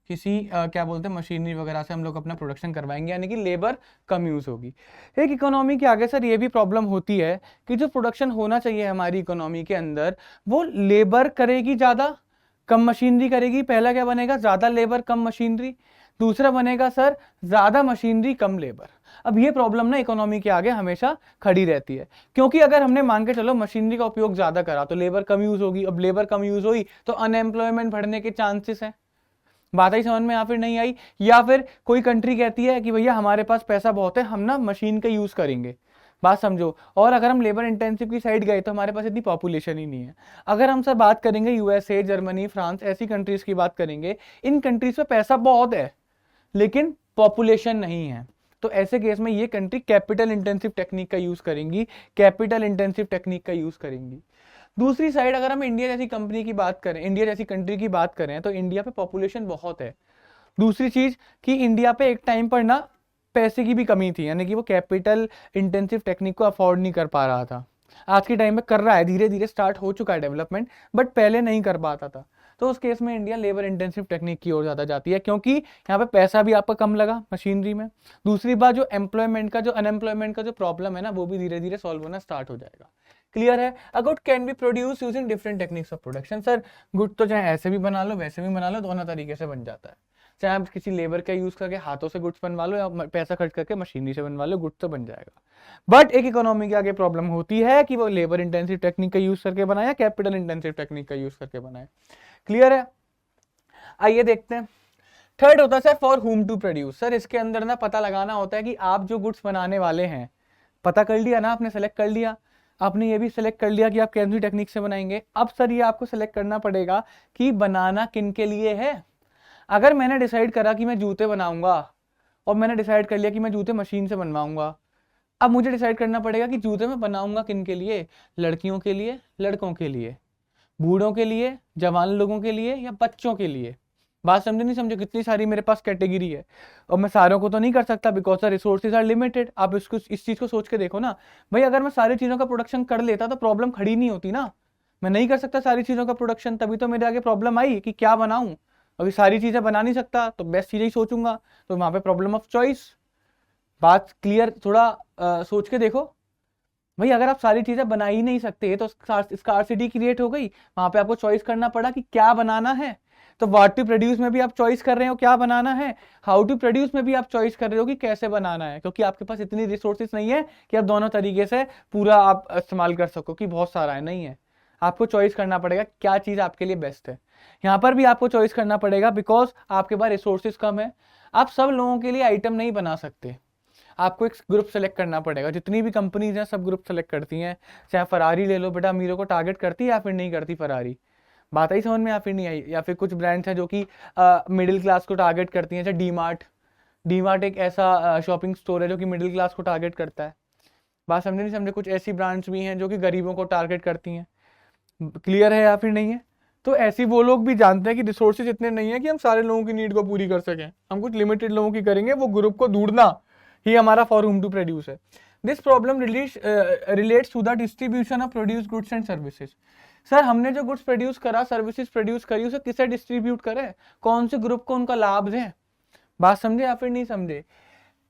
किसी क्या बोलते हैं मशीनरी वगैरह से हम लोग अपना प्रोडक्शन करवाएंगे, यानी कि लेबर कम यूज होगी। एक इकोनॉमी के आगे सर ये भी प्रॉब्लम होती है कि जो प्रोडक्शन होना चाहिए हमारी इकोनॉमी के अंदर, वो लेबर करेगी ज़्यादा, कम मशीनरी करेगी। पहला क्या बनेगा, ज़्यादा लेबर कम मशीनरी। दूसरा बनेगा सर ज़्यादा मशीनरी कम लेबर। अब ये प्रॉब्लम ना इकोनॉमी के आगे हमेशा खड़ी रहती है, क्योंकि अगर हमने मान के चलो मशीनरी का उपयोग ज़्यादा करा तो लेबर कम यूज़ होगी। अब लेबर कम यूज़ हुई तो अनएम्प्लॉयमेंट बढ़ने के चांसेस हैं। बात ही समझ में या फिर नहीं आई। या फिर कोई कंट्री कहती है कि भैया हमारे पास पैसा बहुत है, हम ना मशीन का यूज़ करेंगे, बात समझो। और अगर हम लेबर इंटेंसिव की साइड गए तो हमारे पास इतनी पॉपुलेशन ही नहीं है। अगर हम सर बात करेंगे यूएसए, जर्मनी, फ्रांस, ऐसी कंट्रीज की बात करेंगे, इन कंट्रीज पे पैसा बहुत है लेकिन पॉपुलेशन नहीं है, तो ऐसे केस में ये कंट्री कैपिटल इंटेंसिव टेक्निक का यूज करेंगी, कैपिटल इंटेंसिव टेक्निक का यूज करेंगी। दूसरी साइड अगर हम इंडिया जैसी कंपनी की बात करें, इंडिया जैसी कंट्री की बात करें, तो इंडिया पे पॉपुलेशन बहुत है। दूसरी चीज कि इंडिया पे एक टाइम पर ना पैसे की भी कमी थी, यानी कि वो कैपिटल इंटेंसिव टेक्निक को अफोर्ड नहीं कर पा रहा था। आज के टाइम में कर रहा है, धीरे धीरे स्टार्ट हो चुका है डेवलपमेंट, बट पहले नहीं कर पाता था। तो उस केस में इंडिया लेबर इंटेंसिव टेक्निक की ओर ज़्यादा जाती है, क्योंकि यहाँ पे पैसा भी आपका कम लगा मशीनरी में। दूसरी बात जो एम्प्लॉयमेंट का, जो अनएम्प्लॉयमेंट का जो प्रॉब्लम है ना, वो भी धीरे धीरे सॉल्व होना स्टार्ट हो जाएगा। क्लियर है। A good can be produce using different techniques of production. Sir good तो चाहे ऐसे भी बना लो वैसे भी बना लो, दोनों तरीके से बन जाता है। चाहे आप किसी लेबर का यूज करके हाथों से गुड्स बनवा लो या पैसा खर्च करके मशीनरी से बनवा लो, गुड्स तो बन जाएगा। बट एक इकोनॉमी के आगे प्रॉब्लम होती है कि वो लेबर इंटेंसिव टेक्निक का यूज करके बनाया, कैपिटल इंटेंसिव टेक्निक का यूज करके बनाए। क्लियर है। आइए देखते हैं। थर्ड होता है sir for whom to produce. Sir इसके अंदर ना पता लगाना होता है कि आप जो गुड्स बनाने वाले हैं, पता कर लिया ना आपने, सेलेक्ट कर लिया, आपने ये भी सेलेक्ट कर लिया कि आप कौन सी टेक्निक से बनाएंगे। अब सर ये आपको सेलेक्ट करना पड़ेगा कि बनाना किन के लिए है। अगर मैंने डिसाइड करा कि मैं जूते बनाऊंगा और मैंने डिसाइड कर लिया कि मैं जूते मशीन से बनवाऊंगा, अब मुझे डिसाइड करना पड़ेगा कि जूते मैं बनाऊंगा किन के लिए, लड़कियों के लिए, लड़कों के लिए, बूढ़ों के लिए, जवान लोगों के लिए, या बच्चों के लिए। बात समझे नहीं समझे, कितनी सारी मेरे पास कैटेगरी है और मैं सारों को तो नहीं कर सकता बिकॉज रिसोर्सेज आर लिमिटेड। आप इसको, इस चीज को सोच के देखो ना भाई, अगर मैं सारी चीजों का प्रोडक्शन कर लेता तो प्रॉब्लम खड़ी नहीं होती ना। मैं नहीं कर सकता सारी चीजों का प्रोडक्शन, तभी तो मेरे आगे प्रॉब्लम आई कि क्या बनाऊं। अभी सारी चीजें बना नहीं सकता तो बेस्ट चीजें ही सोचूंगा, तो वहां पे प्रॉब्लम ऑफ चॉइस। बात क्लियर, थोड़ा सोच के देखो भाई, अगर आप सारी चीजें बना ही नहीं सकते तो स्कार्सिटी क्रिएट हो गई। वहां पे आपको चॉइस करना पड़ा कि क्या बनाना है। तो व्हाट टू प्रोड्यूस में भी आप चॉइस कर रहे हो क्या बनाना है, हाउ टू प्रोड्यूस में भी आप चॉइस कर रहे हो कि कैसे बनाना है, क्योंकि आपके पास इतनी रिसोर्सेज नहीं है कि आप दोनों तरीके से पूरा आप इस्तेमाल कर सको कि बहुत सारा है, नहीं है। आपको चॉइस करना पड़ेगा क्या चीज आपके लिए बेस्ट है। यहाँ पर भी आपको चॉइस करना पड़ेगा बिकॉज आपके पास रिसोर्सेज कम है। आप सब लोगों के लिए आइटम नहीं बना सकते, आपको एक ग्रुप सेलेक्ट करना पड़ेगा। जितनी भी कंपनीज हैं सब ग्रुप सेलेक्ट करती हैं। चाहे फरारी ले लो बेटा, अमीरों को टारगेट करती है या फिर नहीं करती फरारी, बात आई समझ में या फिर नहीं आई। या फिर कुछ ब्रांड्स हैं जो कि मिडिल क्लास को टारगेट करती हैं, जैसे डी मार्ट एक ऐसा शॉपिंग स्टोर है जो कि मिडिल क्लास को टारगेट करता है। बात समझे नहीं समझे। कुछ ऐसी ब्रांड्स भी हैं जो कि गरीबों को टारगेट करती हैं। क्लियर है या फिर नहीं है। तो ऐसी वो लोग भी जानते हैं कि रिसोर्सेज इतने नहीं है कि हम सारे लोगों की नीड को पूरी कर सकें, हम कुछ लिमिटेड लोगों की करेंगे, वो ग्रुप को ढूंढना ही हमारा फॉर हुम टू प्रोड्यूस है। This problem relates to the distribution of produce goods and services. Sir हमने जो गुड्स प्रोड्यूस करा, सर्विसेज प्रोड्यूस करी, उसे किसे डिस्ट्रीब्यूट करें, कौन से ग्रुप को उनका लाभ दें। बात समझे या फिर नहीं समझे।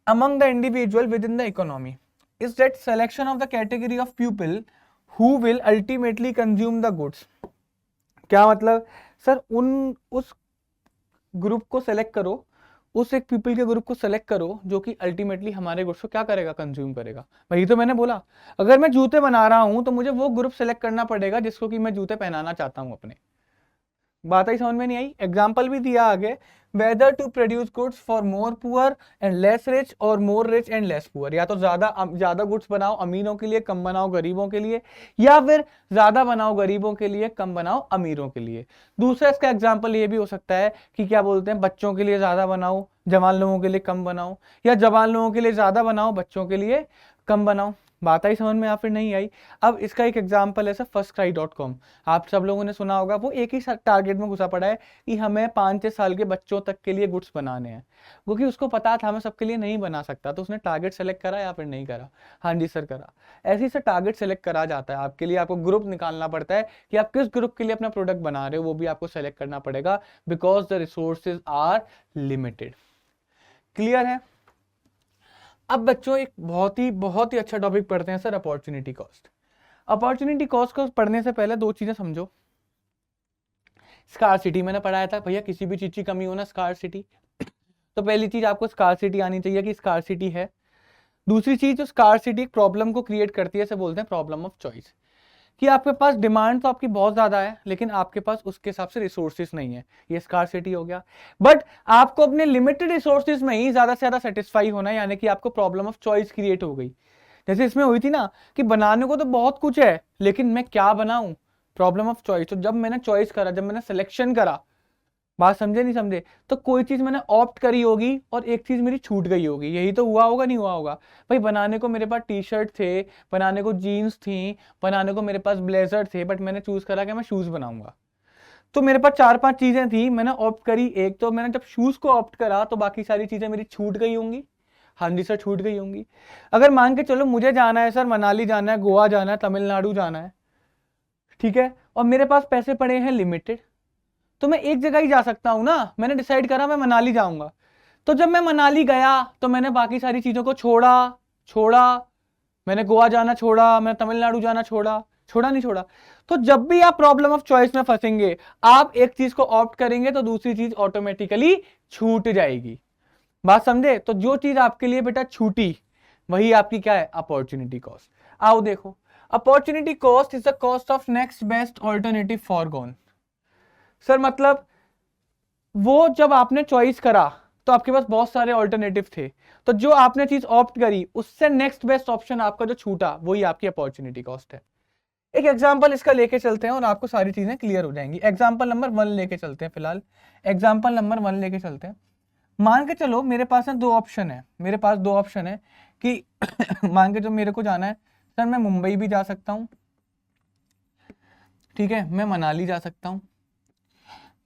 Among the individual with in the economy, is that selection of the category of people who will ultimately consume the goods. क्या मतलब सर, उस ग्रुप को सेलेक्ट करो, उस एक पीपल के ग्रुप को सेलेक्ट करो जो कि अल्टीमेटली हमारे गुड्स को क्या करेगा, कंज्यूम करेगा। वही तो मैंने बोला, अगर मैं जूते बना रहा हूं तो मुझे वो ग्रुप सेलेक्ट करना पड़ेगा जिसको कि मैं जूते पहनाना चाहता हूं अपने। बात ही समझ में नहीं आई। एग्जाम्पल भी दिया आगे, whether to produce goods for more poor and less rich और more rich and less poor. या तो ज्यादा गुड्स बनाओ अमीरों के लिए, कम बनाओ गरीबों के लिए, या फिर ज्यादा बनाओ गरीबों के लिए, कम बनाओ अमीरों के लिए। दूसरा इसका एग्जाम्पल ये भी हो सकता है कि क्या बोलते हैं, बच्चों के लिए ज्यादा बनाओ, जवान लोगों के लिए कम बनाओ, या जवान लोगों के लिए ज्यादा बनाओ, बच्चों के लिए कम बनाओ। बात आई समझ में या फिर नहीं आई। अब इसका एक एग्जांपल है सर firstcry.com। आप सब लोगों ने सुना होगा, वो एक ही टारगेट में घुसा पड़ा है कि हमें 5 साल के बच्चों तक के लिए गुड्स बनाने हैं, क्योंकि उसको पता था मैं सबके लिए नहीं बना सकता, तो उसने टारगेट सेलेक्ट करा या फिर नहीं करा। हाँ जी सर करा। ऐसे ही सर टारगेट सेलेक्ट करा जाता है आपके लिए, आपको ग्रुप निकालना पड़ता है कि आप किस ग्रुप के लिए अपना प्रोडक्ट बना रहे हो, वो भी आपको सेलेक्ट करना पड़ेगा, because the resources are limited. Clear है। अब बच्चों एक बहुत ही अच्छा टॉपिक पढ़ते हैं sir, opportunity cost. Opportunity cost को पढ़ने से पहले दो चीजें समझो। स्कार्सिटी मैंने पढ़ाया था भैया, किसी भी चीज की कमी हो ना, स्कार्सिटी। तो पहली चीज आपको स्कार्सिटी आनी चाहिए कि स्कार्सिटी है। दूसरी चीज, जो स्कार्सिटी एक प्रॉब्लम को क्रिएट करती है, इसे बोलते हैं प्रॉब्लम ऑफ चॉइस। कि आपके पास डिमांड तो आपकी बहुत ज्यादा है, लेकिन आपके पास उसके हिसाब से रिसोर्सेज नहीं है, ये स्कार्सिटी हो गया। बट आपको अपने लिमिटेड रिसोर्सेज में ही ज्यादा से ज्यादा सेटिस्फाई होना है, यानी कि आपको प्रॉब्लम ऑफ चॉइस क्रिएट हो गई। जैसे इसमें हुई थी ना कि बनाने को तो बहुत कुछ है, लेकिन मैं क्या बनाऊं, प्रॉब्लम ऑफ चॉइस। तो जब मैंने चॉइस करा, जब मैंने सिलेक्शन करा, बात समझे नहीं समझे, तो कोई चीज मैंने ऑप्ट करी होगी और एक चीज मेरी छूट गई होगी। यही तो हुआ होगा, नहीं हुआ होगा भाई। बनाने को मेरे पास टी शर्ट थे, बनाने को जीन्स थी, बनाने को मेरे पास ब्लेजर थे, बट मैंने चूज करा कि मैं शूज बनाऊंगा। तो मेरे पास 4-5 चीजें थी, मैंने ऑप्ट करी एक, तो मैंने जब शूज को ऑप्ट करा तो बाकी सारी चीजें मेरी छूट गई होंगी। हाँ जी सर, छूट गई होंगी। अगर मान के चलो मुझे जाना है सर, मनाली जाना है, गोवा जाना है, तमिलनाडु जाना है, ठीक है, और मेरे पास पैसे पड़े हैं लिमिटेड, तो मैं एक जगह ही जा सकता हूं ना। मैंने डिसाइड करा मैं मनाली जाऊंगा, तो जब मैं मनाली गया तो मैंने बाकी सारी चीजों को छोड़ा। मैंने गोवा जाना छोड़ा, मैं तमिलनाडु जाना छोड़ा नहीं छोड़ा। तो जब भी आप प्रॉब्लम ऑफ चॉइस में फंसेंगे, आप एक चीज को ऑप्ट करेंगे तो दूसरी चीज ऑटोमेटिकली छूट जाएगी। बात समझे। तो जो चीज आपके लिए बेटा छूटी, वही आपकी क्या है, अपॉर्चुनिटी कॉस्ट। आओ देखो, opportunity cost is the cost of next best alternative foregone. Sir मतलब वो जब आपने चॉइस करा तो आपके पास बहुत सारे ऑल्टरनेटिव थे, तो जो आपने चीज ऑप्ट करी उससे नेक्स्ट बेस्ट ऑप्शन आपका जो छूटा, वही आपकी अपॉर्चुनिटी कॉस्ट है। एक एग्जांपल इसका लेके चलते हैं और आपको सारी चीजें क्लियर हो जाएंगी। एग्जांपल नंबर 1 लेके चलते हैं, फिलहाल एग्जांपल नंबर 1 लेके चलते हैं। मान के चलो मेरे पास है 2 ऑप्शन है, मेरे पास 2 ऑप्शन है कि मान के जो मेरे को जाना है सर, मैं मुंबई भी जा सकता हूं, ठीक है, मैं मनाली जा सकता हूं,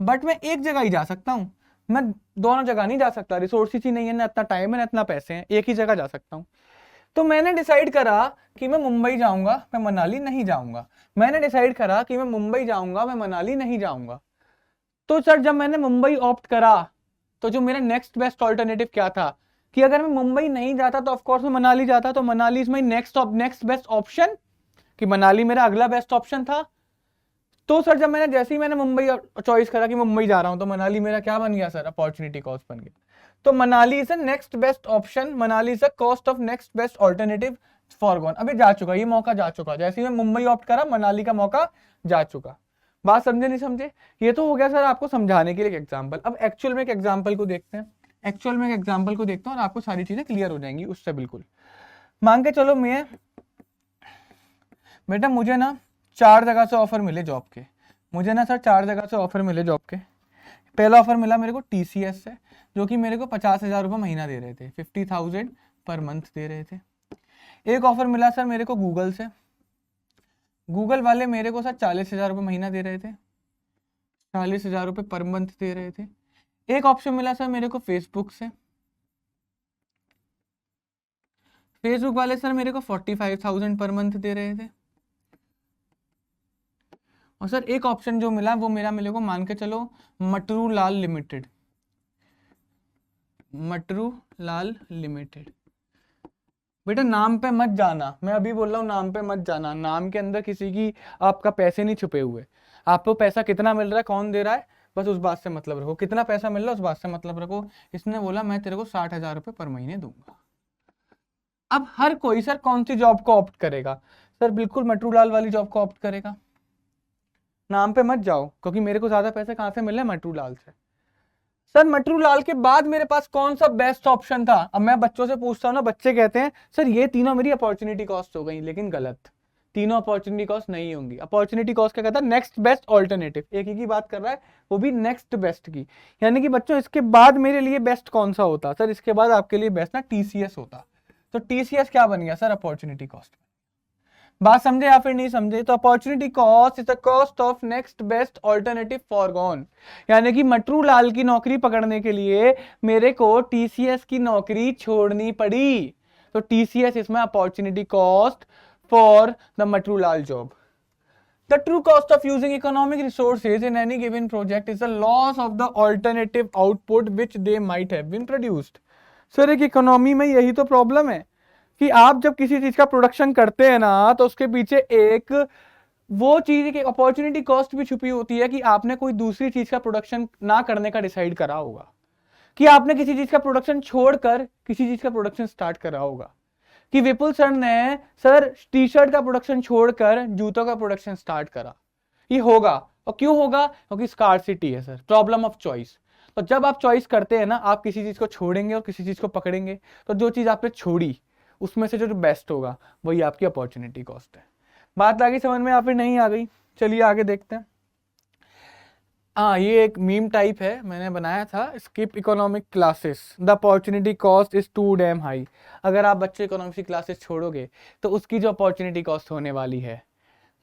बट मैं एक जगह ही जा सकता हूं। मैं दोनों जगह नहीं जा सकता, रिसोर्सेज ही नहीं है, ना इतना टाइम है ना इतना पैसे हैं, एक ही जगह जा सकता हूं। तो मैंने डिसाइड करा कि मैं मुंबई जाऊंगा, मैं मनाली नहीं जाऊंगा। मैंने डिसाइड करा कि मैं मुंबई जाऊंगा, मैं मनाली नहीं जाऊंगा। तो सर जब मैंने मुंबई ऑप्ट करा, तो जो मेरा नेक्स्ट बेस्ट ऑल्टरनेटिव क्या था कि अगर मैं मुंबई नहीं जाता तो ऑफकोर्स मैं मनाली जाता, तो Manali is my next best option, कि मनाली मेरा अगला बेस्ट ऑप्शन था। तो सर जब जैसे ही मैंने मुंबई चॉइस करा कि मुंबई जा रहा हूं, तो मनाली मेरा क्या बन गया सर, अपॉर्चुनिटी कॉस्ट बन गया। तो Manali is a next best option, Manali is a cost of next best alternative foregone. अभी जा चुका, ये मौका जा चुका, जैसे ही मैं मुंबई ऑप्ट करा मनाली का मौका जा चुका। बात समझे नहीं समझे। ये तो हो गया सर आपको समझाने के लिए एक एग्जाम्पल। अब एक्चुअल में एक एग्जाम्पल को देखते हैं, एक्चुअल में एक एग्जाम्पल को देखते हैं और आपको सारी चीजें क्लियर हो जाएंगी उससे बिल्कुल। मान के चलो मैं बेटा, मुझे ना 4 जगह से ऑफर मिले जॉब के, मुझे ना सर 4 जगह से ऑफर मिले जॉब के। पहला ऑफर मिला मेरे को टीसीएस से, जो कि मेरे को 50,000 रुपये महीना दे रहे थे, 50,000 पर मंथ दे रहे थे। एक ऑफर मिला सर मेरे को गूगल से, गूगल वाले मेरे को सर 40,000 रुपये महीना दे रहे थे, 40,000 रुपये पर मंथ दे रहे थे। एक ऑप्शन मिला सर मेरे को फेसबुक से, फेसबुक वाले सर मेरे को 45,000 पर मंथ दे रहे थे। और सर एक ऑप्शन जो मिला वो मेरे को मान के चलो मटरू लाल लिमिटेड, मटरू लाल लिमिटेड। बेटा नाम पे मत जाना, मैं अभी बोल रहा हूँ नाम पे मत जाना। नाम के अंदर किसी की आपका पैसे नहीं छुपे हुए। आपको पैसा कितना मिल रहा है, कौन दे रहा है, बस उस बात से मतलब रखो। कितना पैसा मिल रहा है उस बात से मतलब रखो। इसने बोला मैं तेरे को 60,000 रुपये पर महीने दूंगा। अब हर कोई सर कौन सी जॉब को ऑप्ट करेगा? सर बिल्कुल मटरू लाल वाली जॉब को ऑप्ट करेगा। नाम पे मत जाओ, क्योंकि मेरे को ज्यादा पैसे कहां से मिल रहे हैं? मटरू लाल से। सर मटरू लाल के बाद मेरे पास कौन सा बेस्ट ऑप्शन था? अब मैं बच्चों से पूछता हूँ ना, बच्चे कहते हैं सर ये तीनों मेरी अपॉर्चुनिटी कॉस्ट हो गई, लेकिन गलत। तीनों अपॉर्चुनिटी कॉस्ट नहीं होंगी। अपॉर्चुनिटी कॉस्ट क्या कहता है? Next best alternative. एक ही की बात कर रहा है, वो भी नेक्स्ट बेस्ट की। यानी कि बच्चों इसके बाद मेरे लिए बेस्ट कौन सा होता? सर इसके बाद आपके लिए बेस्ट ना टीसीएस होता। तो टीसीएस क्या बन गया सर? Opportunity cost. बात समझे या फिर नहीं समझे? तो opportunity cost is the cost of next best alternative foregone. यानी कि मटरू लाल की नौकरी पकड़ने के लिए मेरे को टीसीएस की नौकरी छोड़नी पड़ी। तो टीसीएस इसमें opportunity cost for the Matru Lal job. The true cost of using economic resources in any given project is the loss of the alternative output which they might have been produced. Sir एक economy में यही तो problem है कि आप जब किसी चीज का प्रोडक्शन करते हैं ना, तो उसके पीछे एक वो चीज की अपॉर्चुनिटी कॉस्ट भी छुपी होती है कि आपने कोई दूसरी चीज का प्रोडक्शन ना करने का डिसाइड करा होगा, कि आपने किसी चीज का प्रोडक्शन छोड़कर किसी चीज का प्रोडक्शन स्टार्ट करा होगा। कि विपुल सर ने सर टी शर्ट का प्रोडक्शन छोड़कर जूतों का प्रोडक्शन स्टार्ट करा। ये होगा, और क्यों होगा? क्योंकि स्कार्सिटी है सर, प्रॉब्लम ऑफ चॉइस। तो जब आप चॉइस करते हैं ना, आप किसी चीज को छोड़ेंगे और किसी चीज को पकड़ेंगे, तो जो चीज आपने छोड़ी उसमें से जो बेस्ट होगा वही आपकी अपॉर्चुनिटी कॉस्ट है। बात आ गई समझ में या फिर नहीं आ गई? चलिए आगे देखते हैं। हाँ, ये एक मीम टाइप है, मैंने बनाया था, skip economic classes, the opportunity cost is too damn high. अगर आप बच्चे इकोनॉमिक्स की क्लासेस छोड़ोगे तो उसकी जो अपॉर्चुनिटी कॉस्ट होने वाली है,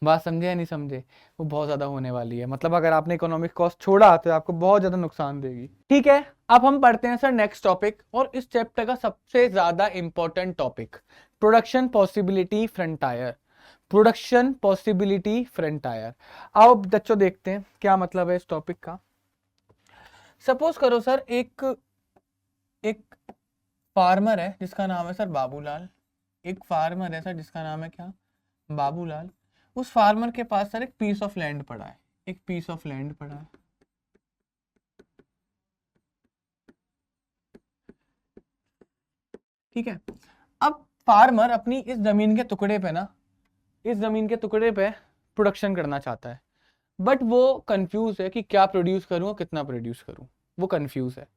बात समझे या नहीं समझे, वो बहुत ज्यादा होने वाली है। मतलब अगर आपने इकोनॉमिक कॉस्ट छोड़ा तो आपको बहुत ज्यादा नुकसान देगी। ठीक है, अब हम पढ़ते हैं सर नेक्स्ट टॉपिक, और इस चैप्टर का सबसे ज्यादा important topic, production possibility frontier. Production possibility frontier. आओ बच्चों देखते हैं क्या मतलब है इस टॉपिक का। सपोज करो सर एक फार्मर है जिसका नाम है सर बाबूलाल। एक फार्मर है सर जिसका नाम है क्या? बाबूलाल। उस फार्मर के पास सर एक पीस ऑफ लैंड पड़ा है, एक पीस ऑफ लैंड पड़ा है। ठीक है, अब फार्मर अपनी इस जमीन के टुकड़े पे ना, इस जमीन के टुकड़े पे प्रोडक्शन करना चाहता है, बट वो कंफ्यूज है कि क्या प्रोड्यूस करूं और कितना प्रोड्यूस करूं। वो कंफ्यूज है।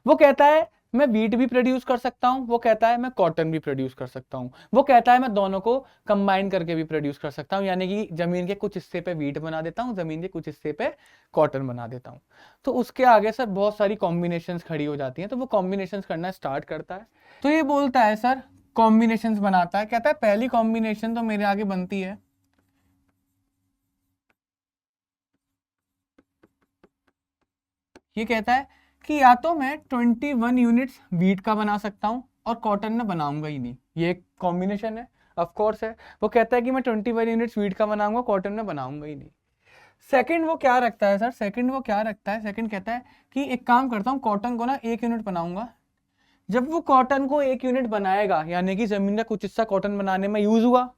वो कहता है मैं वीट भी प्रोड्यूस कर सकता हूं, वो कहता है मैं कॉटन भी प्रोड्यूस कर सकता हूं, वो कहता है मैं दोनों को कंबाइन करके भी प्रोड्यूस कर सकता हूं, यानी कि जमीन के कुछ हिस्से पे वीट बना देता हूं, जमीन के कुछ हिस्से पे कॉटन बना देता हूं। तो उसके आगे सर बहुत सारी कॉम्बिनेशंस खड़ी हो जाती हैं, तो वो कॉम्बिनेशंस करना स्टार्ट करता है। तो ये बोलता है सर कॉम्बिनेशंस बनाता है, कहता है पहली कॉम्बिनेशन तो मेरे आगे बनती है, ये कहता है कि या तो मैं 21 यूनिट्स वीट का बना सकता हूं और कॉटन में बनाऊंगा ही नहीं। ये एक कॉम्बिनेशन है, ऑफ कोर्स है। वो कहता है कि मैं 21 यूनिट्स वीट का बनाऊंगा, कॉटन में बनाऊंगा ही नहीं। सेकंड वो क्या रखता है सर? सेकंड वो क्या रखता है? सेकंड कहता है कि एक काम करता हूं, कॉटन को ना 1 यूनिट बनाऊंगा। जब वो कॉटन को 1 यूनिट बनाएगा, यानी कि जमीन का कुछ हिस्सा कॉटन बनाने में यूज हुआ,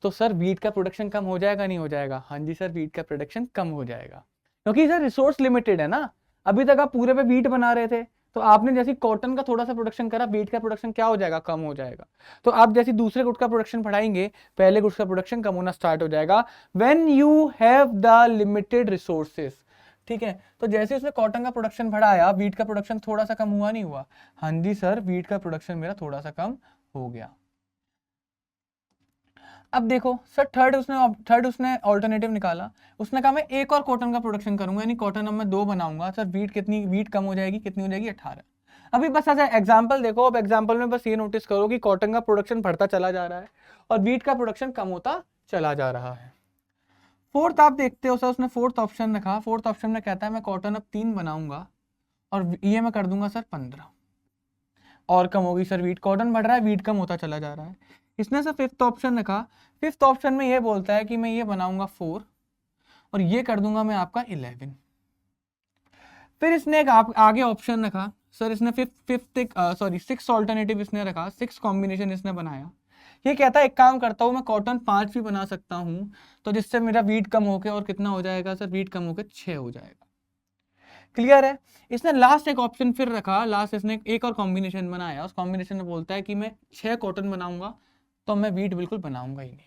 तो सर वीट का प्रोडक्शन कम हो जाएगा नहीं हो जाएगा? हाँ जी सर, वीट का प्रोडक्शन कम हो जाएगा, क्योंकि सर रिसोर्स लिमिटेड है ना। अभी तक आप पूरे पे वीट बना रहे थे, तो आपने जैसे कॉटन का थोड़ा सा प्रोडक्शन करा, वीट का प्रोडक्शन क्या हो जाएगा? कम हो जाएगा। तो आप जैसे दूसरे गुट का प्रोडक्शन बढ़ाएंगे, पहले गुट का प्रोडक्शन कम होना स्टार्ट हो जाएगा। When you have the limited resources. ठीक है, तो जैसे उसने कॉटन का प्रोडक्शन बढ़ाया, वीट का प्रोडक्शन थोड़ा सा कम हुआ नहीं हुआ? हाँ जी सर, वीट का प्रोडक्शन मेरा थोड़ा सा कम हो गया। अब देखो सर, थर्ड उसने ऑल्टरनेटिव निकाला। उसने कहा मैं एक और कॉटन का प्रोडक्शन करूंगा, यानी कॉटन अब मैं 2 बनाऊंगा। सर वीट कम हो जाएगी, कितनी हो जाएगी? 18। अभी बस ऐसा एग्जांपल देखो, अब एग्जांपल में बस ये नोटिस करो कि कॉटन का प्रोडक्शन बढ़ता चला जा रहा है और वीट का प्रोडक्शन कम होता चला जा रहा है। फोर्थ आप देखते हो सर, उसने फोर्थ ऑप्शन रखा। फोर्थ ऑप्शन में कहता है मैं कॉटन अब 3 बनाऊंगा और ये मैं कर दूंगा सर 15, और कम होगी सर वीट। कॉटन बढ़ रहा है, वीट कम होता चला जा रहा है। इसने सर फिफ्थ ऑप्शन रखा। फिफ्थ ऑप्शन में ये बोलता है कि मैं ये बनाऊंगा 4 और ये कर दूंगा मैं आपका 11। फिर इसने एक आगे ऑप्शन रखा, सर इसने सिक्स ऑल्टरनेटिव इसने रखा, 6 कॉम्बिनेशन इसने बनाया। ये कहता है एक काम करता हूँ मैं कॉटन 5 भी बना सकता हूँ, तो जिससे मेरा वीट कम होके और कितना हो जाएगा सर, वीट कम होके 6 हो जाएगा। क्लियर है। इसने लास्ट एक ऑप्शन फिर रखा, लास्ट इसने एक और कॉम्बिनेशन बनाया, उस कॉम्बिनेशन में बोलता है कि मैं 6 कॉटन बनाऊंगा तो मैं वीट बिल्कुल बनाऊंगा ही नहीं।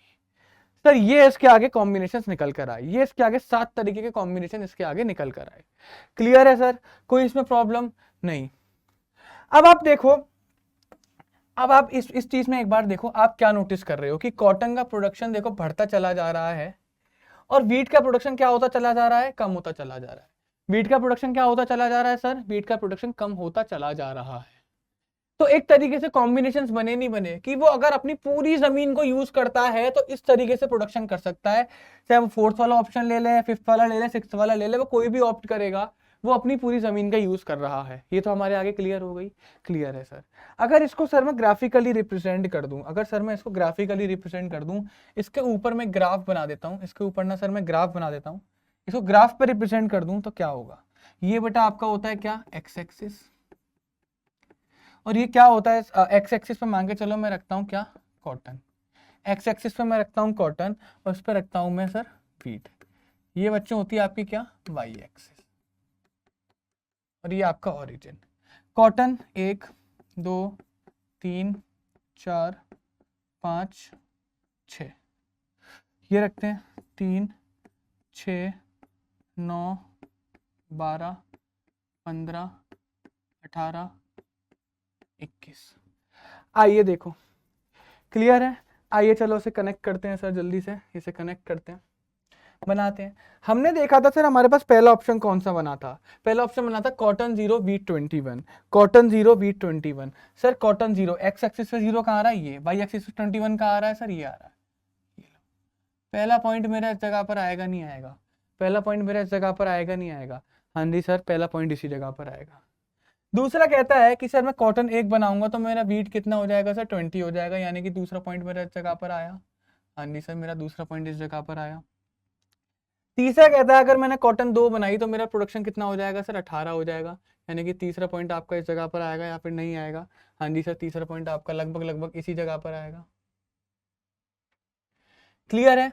सर ये इसके आगे कॉम्बिनेशन निकल कर आए, ये इसके आगे 7 तरीके के कॉम्बिनेशन इसके आगे निकल कर आए। क्लियर है सर, कोई इसमें प्रॉब्लम नहीं। अब आप देखो, अब आप इस चीज में एक बार देखो, आप क्या नोटिस कर रहे हो कि कॉटन का प्रोडक्शन देखो बढ़ता चला जा रहा है और वीट का प्रोडक्शन क्या होता चला जा रहा है, कम होता चला जा रहा है। वीट का प्रोडक्शन क्या होता चला जा रहा है सर, वीट का प्रोडक्शन कम होता चला जा रहा है। तो एक तरीके से कॉम्बिनेशंस बने नहीं बने कि वो अगर अपनी पूरी जमीन को यूज करता है तो इस तरीके से प्रोडक्शन कर सकता है, चाहे वो 4th वाला ऑप्शन ले ले, 5th वाला ले ले, 6th वाला ले ले, वो कोई भी ऑप्ट करेगा, वो अपनी पूरी जमीन का यूज कर रहा है। ये तो हमारे आगे क्लियर हो गई। क्लियर है सर। अगर इसको सर मैं ग्राफिकली रिप्रेजेंट कर दूं, अगर सर मैं इसको ग्राफिकली रिप्रेजेंट कर दूं, इसके ऊपर मैं ग्राफ बना देता हूं, इसके ऊपर ना सर मैं ग्राफ बना देता हूं, इसको ग्राफ पर रिप्रेजेंट कर दूं तो क्या होगा, ये बेटा आपका होता है क्या, एक्स एक्सिस, और ये क्या होता है, एक्स एक्सिस पे मान के चलो मैं रखता हूँ क्या, कॉटन। एक्स एक्सिस पे मैं रखता हूँ कॉटन और उस पर रखता हूँ मैं सर वीट। ये बच्चों होती है आपकी क्या, वाई एक्सिस, और ये आपका ओरिजिन। कॉटन 1 2 3 4 5 6, ये रखते हैं 3 6 9 12 15 18 21। आइए देखो, क्लियर है। आइए चलो इसे कनेक्ट करते हैं सर, जल्दी से इसे कनेक्ट करते हैं, बनाते हैं। हमने देखा था सर हमारे पास पहला ऑप्शन कौन सा बना था, पहला ऑप्शन बना था cotton 0 wheat 21, cotton 0 wheat 21। Sir cotton 0 x axis पे 0 कहाँ आ रहा है, ये वाई एक्सिस पे 21 कहाँ आ रहा है सर, ये आ रहा है। पहला पॉइंट मेरा इस जगह पर आएगा नहीं आएगा, पहला पॉइंट मेरा इस जगह पर आएगा नहीं आएगा, हाँ जी सर पहला पॉइंट इसी जगह पर आएगा। दूसरा कहता है कि सर मैं कॉटन 1 बनाऊंगा तो मेरा वीट कितना हो जाएगा सर, 20 हो जाएगा, यानी कि दूसरा पॉइंट मेरा इस जगह पर आया, हाँ जी सर मेरा दूसरा पॉइंट इस जगह पर आया। तीसरा कहता है अगर मैंने कॉटन 2 बनाई तो मेरा प्रोडक्शन कितना हो जाएगा सर, 18 हो जाएगा, यानी कि तीसरा पॉइंट आपका इस जगह पर आएगा या फिर नहीं आएगा, हाँ जी सर तीसरा पॉइंट आपका लगभग लगभग इसी जगह पर आएगा। क्लियर है।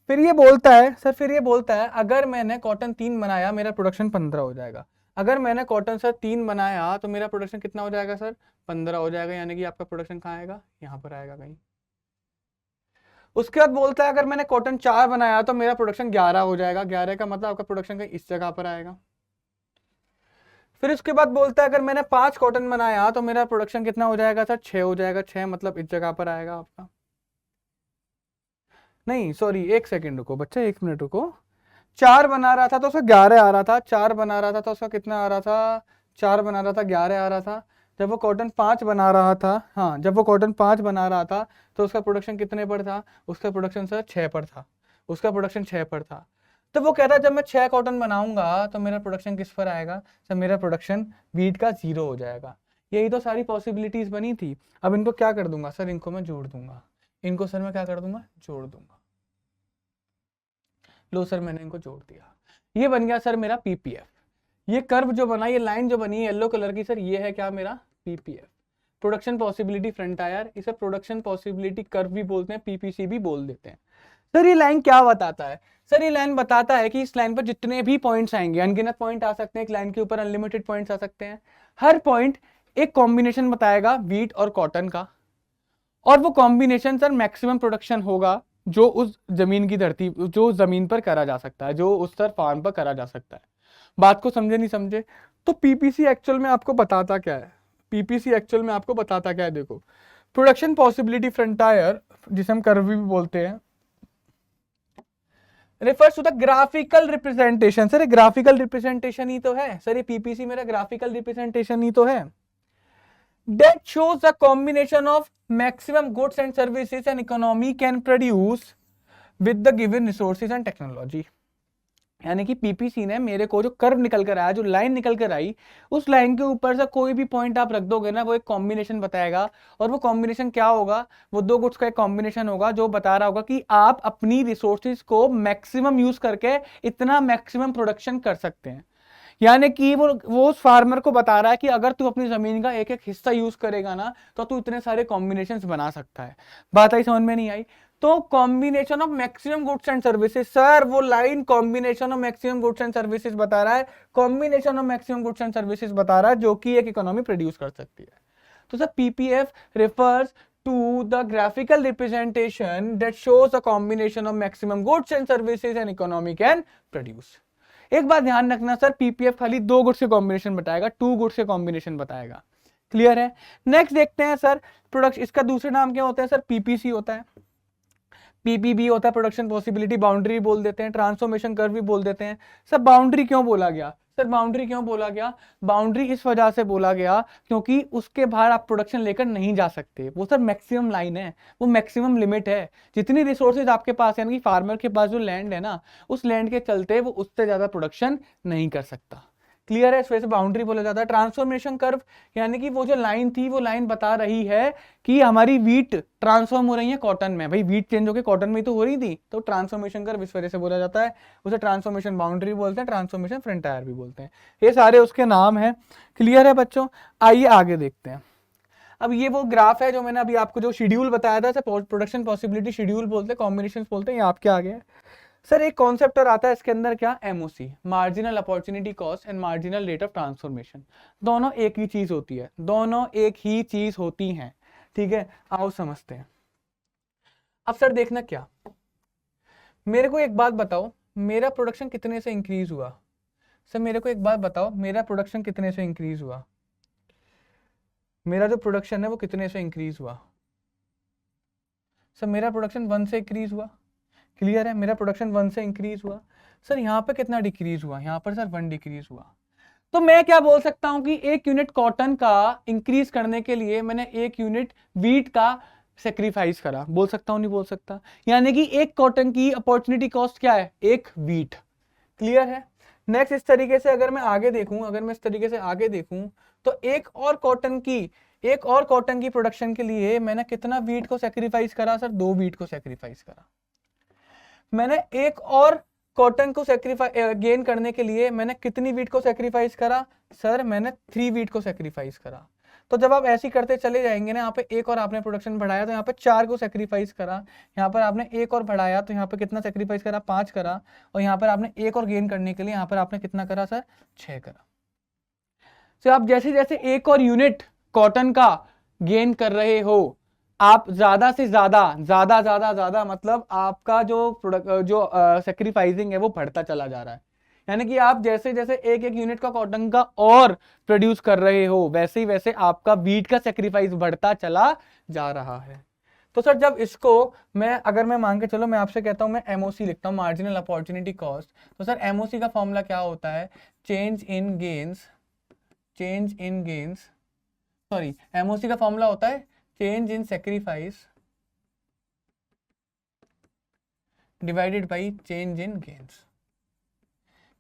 फिर ये बोलता है सर, फिर ये बोलता है अगर मैंने कॉटन 3 बनाया मेरा प्रोडक्शन 15 हो जाएगा। अगर मैंने कॉटन सर 3 बनाया तो मेरा प्रोडक्शन कितना हो जाएगा सर, 15 हो जाएगा, यानी कि आपका प्रोडक्शन कहाँ आएगा, यहाँ पर आएगा कहीं। उसके बाद बोलता है अगर मैंने कॉटन 4 बनाया तो मेरा प्रोडक्शन 11 हो जाएगा, 11 का मतलब आपका प्रोडक्शन कहीं इस जगह पर आएगा। फिर उसके बाद बोलता है अगर मैंने 5 कॉटन बनाया तो मेरा प्रोडक्शन कितना हो जाएगा सर, 6 हो जाएगा, 6 मतलब इस जगह पर आएगा आपका। नहीं सॉरी, 1 सेकेंड रुको बच्चा, 1 मिनट रुको। 4 बना रहा था तो उसका 11 आ रहा था, 4 बना रहा था तो उसका कितना आ रहा था, 4 बना रहा था 11 आ रहा था। जब वो कॉटन 5 बना रहा था, हाँ जब वो कॉटन 5 बना रहा था तो उसका प्रोडक्शन कितने पर था, उसका प्रोडक्शन सर 6 पर था, उसका प्रोडक्शन 6 पर था। तो वो कहता है जब मैं 6 कॉटन बनाऊंगा तो मेरा प्रोडक्शन किस पर आएगा सर, मेरा प्रोडक्शन वीट का 0 हो जाएगा। यही तो सारी पॉसिबिलिटीज बनी थी। अब इनको क्या कर दूंगा सर, इनको मैं जोड़ दूंगा, इनको सर मैं क्या कर दूंगा, जोड़ दूंगा। लो सर मैंने इनको जोड़ दिया, ये बन गया सर मेरा पीपीएफ। ये कर्व जो बना, ये लाइन जो बनी येलो कलर की सर, ये है क्या मेरा PPF, production possibility front tyre. इसे प्रोडक्शन पॉसिबिलिटी कर्व भी बोलते हैं, पीपीसी भी बोल देते हैं। सर ये लाइन क्या बताता है, सर ये लाइन बताता है कि इस लाइन पर जितने भी पॉइंट्स आएंगे, अनगिनत पॉइंट आ सकते हैं, एक लाइन के ऊपर अनलिमिटेड पॉइंट्स आ सकते हैं, हर पॉइंट एक कॉम्बिनेशन बताएगा वीट और कॉटन का, और वो कॉम्बिनेशन सर मैक्सिमम प्रोडक्शन होगा जो उस जमीन की धरती, जो जमीन पर करा जा सकता है, जो उस सर फार्म पर करा जा सकता है। बात को समझे नहीं समझे। तो पीपीसी एक्चुअल में आपको बताता क्या है, पीपीसी एक्चुअल में आपको बताता क्या है, देखो प्रोडक्शन पॉसिबिलिटी फ्रंटायर, जिसे हम कर्व भी बोलते हैं, refers to the graphical representation. Sir ये ग्राफिकल रिप्रेजेंटेशन ही तो है सर, ये पीपीसी मेरा ग्राफिकल रिप्रेजेंटेशन ही तो है। That shows the combination of maximum goods and services an economy can produce with the given resources and technology। यानी कि पीपीसी ने मेरे को जो कर्व निकल कर आया, जो लाइन निकल कर आई, उस लाइन के ऊपर से कोई भी पॉइंट आप रख दोगे ना, वो एक कॉम्बिनेशन बताएगा, और वो कॉम्बिनेशन क्या होगा, वो 2 गुड्स का एक कॉम्बिनेशन होगा जो बता रहा होगा कि आप अपनी रिसोर्सेज को मैक्सिमम यूज करके इतना मैक्सिमम प्रोडक्शन कर सकते हैं। यानी कि वो उस फार्मर को बता रहा है कि अगर तू अपनी जमीन का एक एक हिस्सा यूज करेगा ना तो तू इतने सारे कॉम्बिनेशंस बना सकता है। बात आई समझ में नहीं आई? तो combination of maximum goods and services, sir वो line combination of maximum goods and services बता रहा है, combination of maximum goods and services बता रहा है जो कि एक इकोनॉमी प्रोड्यूस कर सकती है। तो sir PPF refers to the graphical representation that shows a combination of maximum goods and services an economy can produce। एक बात ध्यान रखना सर, पीपीएफ खाली 2 गुड्स के कॉम्बिनेशन बताएगा, 2 गुड्स के कॉम्बिनेशन बताएगा। क्लियर है? नेक्स्ट देखते हैं सर प्रोडक्शन, इसका दूसरा नाम क्या होता है सर? पीपीसी होता है, पीपीबी होता है, प्रोडक्शन पॉसिबिलिटी बाउंड्री बोल देते हैं, ट्रांसफॉर्मेशन कर्व भी बोल देते हैं। सर बाउंड्री क्यों बोला गया? सर बाउंड्री क्यों बोला गया? बाउंड्री इस वजह से बोला गया क्योंकि उसके बाहर आप प्रोडक्शन लेकर नहीं जा सकते, वो सर मैक्सिमम लाइन है, वो मैक्सिमम लिमिट है। जितनी रिसोर्सेज आपके पास है, यानी कि फार्मर के पास जो लैंड है ना, उस लैंड के चलते वो उससे ज्यादा प्रोडक्शन नहीं कर सकता। क्लियर है? इस वजह से बाउंड्री बोला जाता है। ट्रांसफॉर्मेशन कर्व यानी कि वो जो लाइन थी वो लाइन बता रही है कि हमारी वीट ट्रांसफॉर्म हो रही है कॉटन में, भाई वीट चेंज होकर कॉटन में तो हो रही थी, तो ट्रांसफॉर्मेशन कर्व इस वजह से बोला जाता है, उसे ट्रांसफॉर्मेशन बाउंड्री बोलते हैं, ट्रांसफॉर्मेशन फ्रंटायर भी बोलते हैं, ये सारे उसके नाम है। क्लियर है बच्चों? आइए आगे देखते हैं। अब ये वो ग्राफ है जो मैंने अभी आपको जो शेड्यूल बताया था, प्रोडक्शन पॉसिबिलिटी शेड्यूल बोलते हैं, कॉम्बिनेशन बोलते हैं, ये आपके आगे है सर। एक कॉन्सेप्ट और आता है इसके अंदर, क्या? MOC, marginal opportunity cost and marginal rate of transformation. दोनों एक ही चीज होती है, दोनों एक ही चीज होती हैं। ठीक है, आओ समझते हैं। अब सर देखना क्या, मेरे को एक बात बताओ, मेरा प्रोडक्शन कितने से इंक्रीज हुआ? सर मेरे को एक बात बताओ, मेरा प्रोडक्शन कितने से इंक्रीज हुआ? मेरा जो प्रोडक्शन है वो कितने से इंक्रीज हुआ? सर मेरा प्रोडक्शन 1 से इंक्रीज हुआ। क्लियर है? मेरा प्रोडक्शन 1 से इंक्रीज हुआ। सर यहाँ पे कितना डिक्रीज हुआ? यहाँ पर सर 1 डिक्रीज हुआ। तो मैं क्या बोल सकता हूं कि 1 यूनिट कॉटन का इंक्रीज करने के लिए मैंने 1 यूनिट वीट का सेक्रीफाइस करा। बोल सकता हूं नहीं बोल सकता? यानी कि 1 कॉटन की अपॉर्चुनिटी कॉस्ट क्या है? 1 वीट। क्लियर है? नेक्स्ट इस तरीके से अगर मैं आगे देखूं, अगर मैं इस तरीके से आगे देखूं तो एक और कॉटन की प्रोडक्शन के लिए मैंने कितना वीट को सेक्रीफाइस करा? सर 2 वीट को सेक्रीफाइस करा। मैंने एक और कॉटन को गेन करने के लिए मैंने कितनी वीट को सेक्रीफाइस करा? सर मैंने 3 वीट को सेक्रीफाइस करा। तो जब आप ऐसे करते चले जाएंगे ना, यहाँ पे एक और आपने प्रोडक्शन बढ़ाया तो यहाँ पे 4 को सेक्रीफाइस करा, यहाँ पर आपने एक और बढ़ाया तो यहाँ पे कितना सेक्रीफाइस करा? 5 करा, और यहाँ पर आपने एक और गेन करने के लिए यहाँ पर आपने कितना करा सर? 6 करा। तो आप जैसे जैसे एक और यूनिट कॉटन का गेन कर रहे हो, आप ज्यादा से ज्यादा मतलब आपका जो प्रोडक्ट जो सेक्रीफाइसिंग है वो बढ़ता चला जा रहा है। यानी कि आप जैसे जैसे एक एक यूनिट का कॉटन का और प्रोड्यूस कर रहे हो, वैसे ही वैसे आपका वीट का सेक्रीफाइस बढ़ता चला जा रहा है। तो सर जब इसको अगर मैं मान के चलो, मैं आपसे कहता हूं मैं एमओसी लिखता हूं, मार्जिनल अपॉर्चुनिटी कॉस्ट, तो सर एमओसी का फॉर्मूला क्या होता है? एमओसी का फॉर्मूला होता है change in sacrifice divided by change in gains.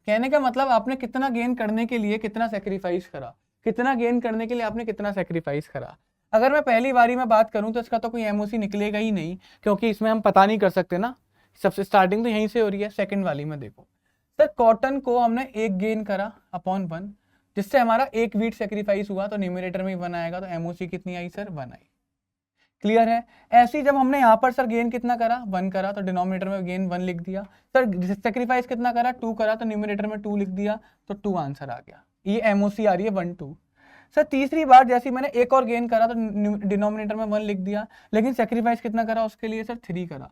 कहने का मतलब आपने कितना गेन करने के लिए कितना सेक्रीफाइस करा, कितना गेन करने के लिए आपने कितना सेक्रीफाइस करा। अगर मैं पहली बारी में बात करूं तो इसका तो कोई एमओसी निकलेगा ही नहीं, क्योंकि इसमें हम पता नहीं कर सकते ना, सबसे स्टार्टिंग तो यहीं से हो रही है। सेकंड वाली में देखो सर, कॉटन को हमने 1 गेन करा अपॉन 1, जिससे हमारा 1 वीट सेक्रीफाइस हुआ, तो न्यूमरेटर में 1 आएगा, तो एमओसी कितनी आई सर? 1 आई। क्लियर है? ऐसे ही जब हमने यहाँ पर सर गेन कितना करा? 1 करा, तो डिनोमिनेटर में गेन 1 लिख दिया। सर सेक्रीफाइस कितना करा? 2 करा, तो न्यूमरेटर में 2 लिख दिया, तो 2 आंसर आ गया। ये एमओसी आ रही है 1 2। सर तीसरी बार जैसे मैंने एक और गेन करा तो डिनोमिनेटर में 1 लिख दिया, लेकिन सेक्रीफाइस कितना करा उसके लिए? सर 3 करा,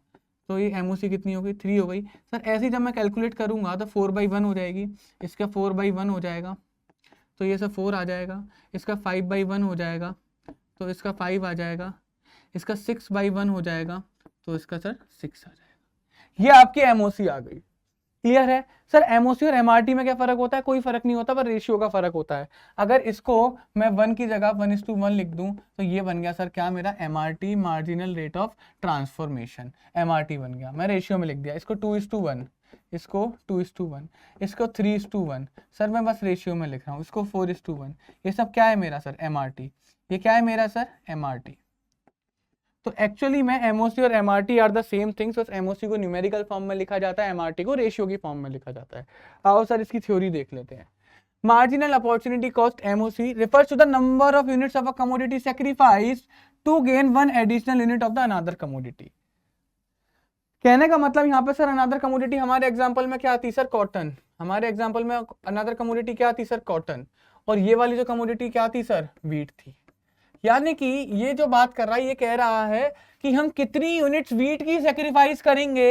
तो ये एमओसी कितनी हो गई? 3 हो गई। सर ऐसे ही जब मैं कैलकुलेट करूंगा तो 4/1 हो जाएगी, इसका 4/1 हो जाएगा, तो ये सर 4 आ जाएगा, इसका 5/1 हो जाएगा, तो इसका 5 आ जाएगा, इसका 6/1 हो जाएगा, तो इसका सर 6 आ जाएगा। ये आपकी एमओसी आ गई। क्लियर है? सर एमओसी और एमआरटी में क्या फर्क होता है? कोई फर्क नहीं होता, पर रेशियो का फर्क होता है। अगर इसको मैं 1 की जगह 1:1 लिख दूं तो ये बन गया सर क्या मेरा? MRT, marginal rate of transformation, MRT बन गया। मैं रेशियो में लिख दिया, इसको 2:1, इसको 2:1, इसको 3:1। सर मैं बस रेशियो में लिख रहा हूँ, इसको 4:1। ये सब क्या है मेरा सर? एमआरटी। ये क्या है मेरा सर? एमआरटी। तो एक्चुअली में एमओसी और MRT are the same things, बस एमओसी को न्यूमेरिकल फॉर्म में लिखा जाता है, एमआरटी को रेशियो की फॉर्म में लिखा जाता है। आओ सर इसकी थ्योरी देख लेते हैं। Marginal opportunity cost MOC refers to the number of units of a commodity sacrificed to gain one additional unit of the another commodity. कहने का मतलब यहाँ पे सर अनदर कमोडिटी हमारे एग्जांपल में क्या आती है सर, कॉटन। हमारे एग्जांपल में अनदर कमोडिटी क्या आती सर, कॉटन। और ये वाली जो कमोडिटी क्या थी सर, वीट थी। यानी कि ये जो बात कर रहा है ये कह रहा है कि हम कितनी यूनिट्स वीट की सेक्रीफाइस करेंगे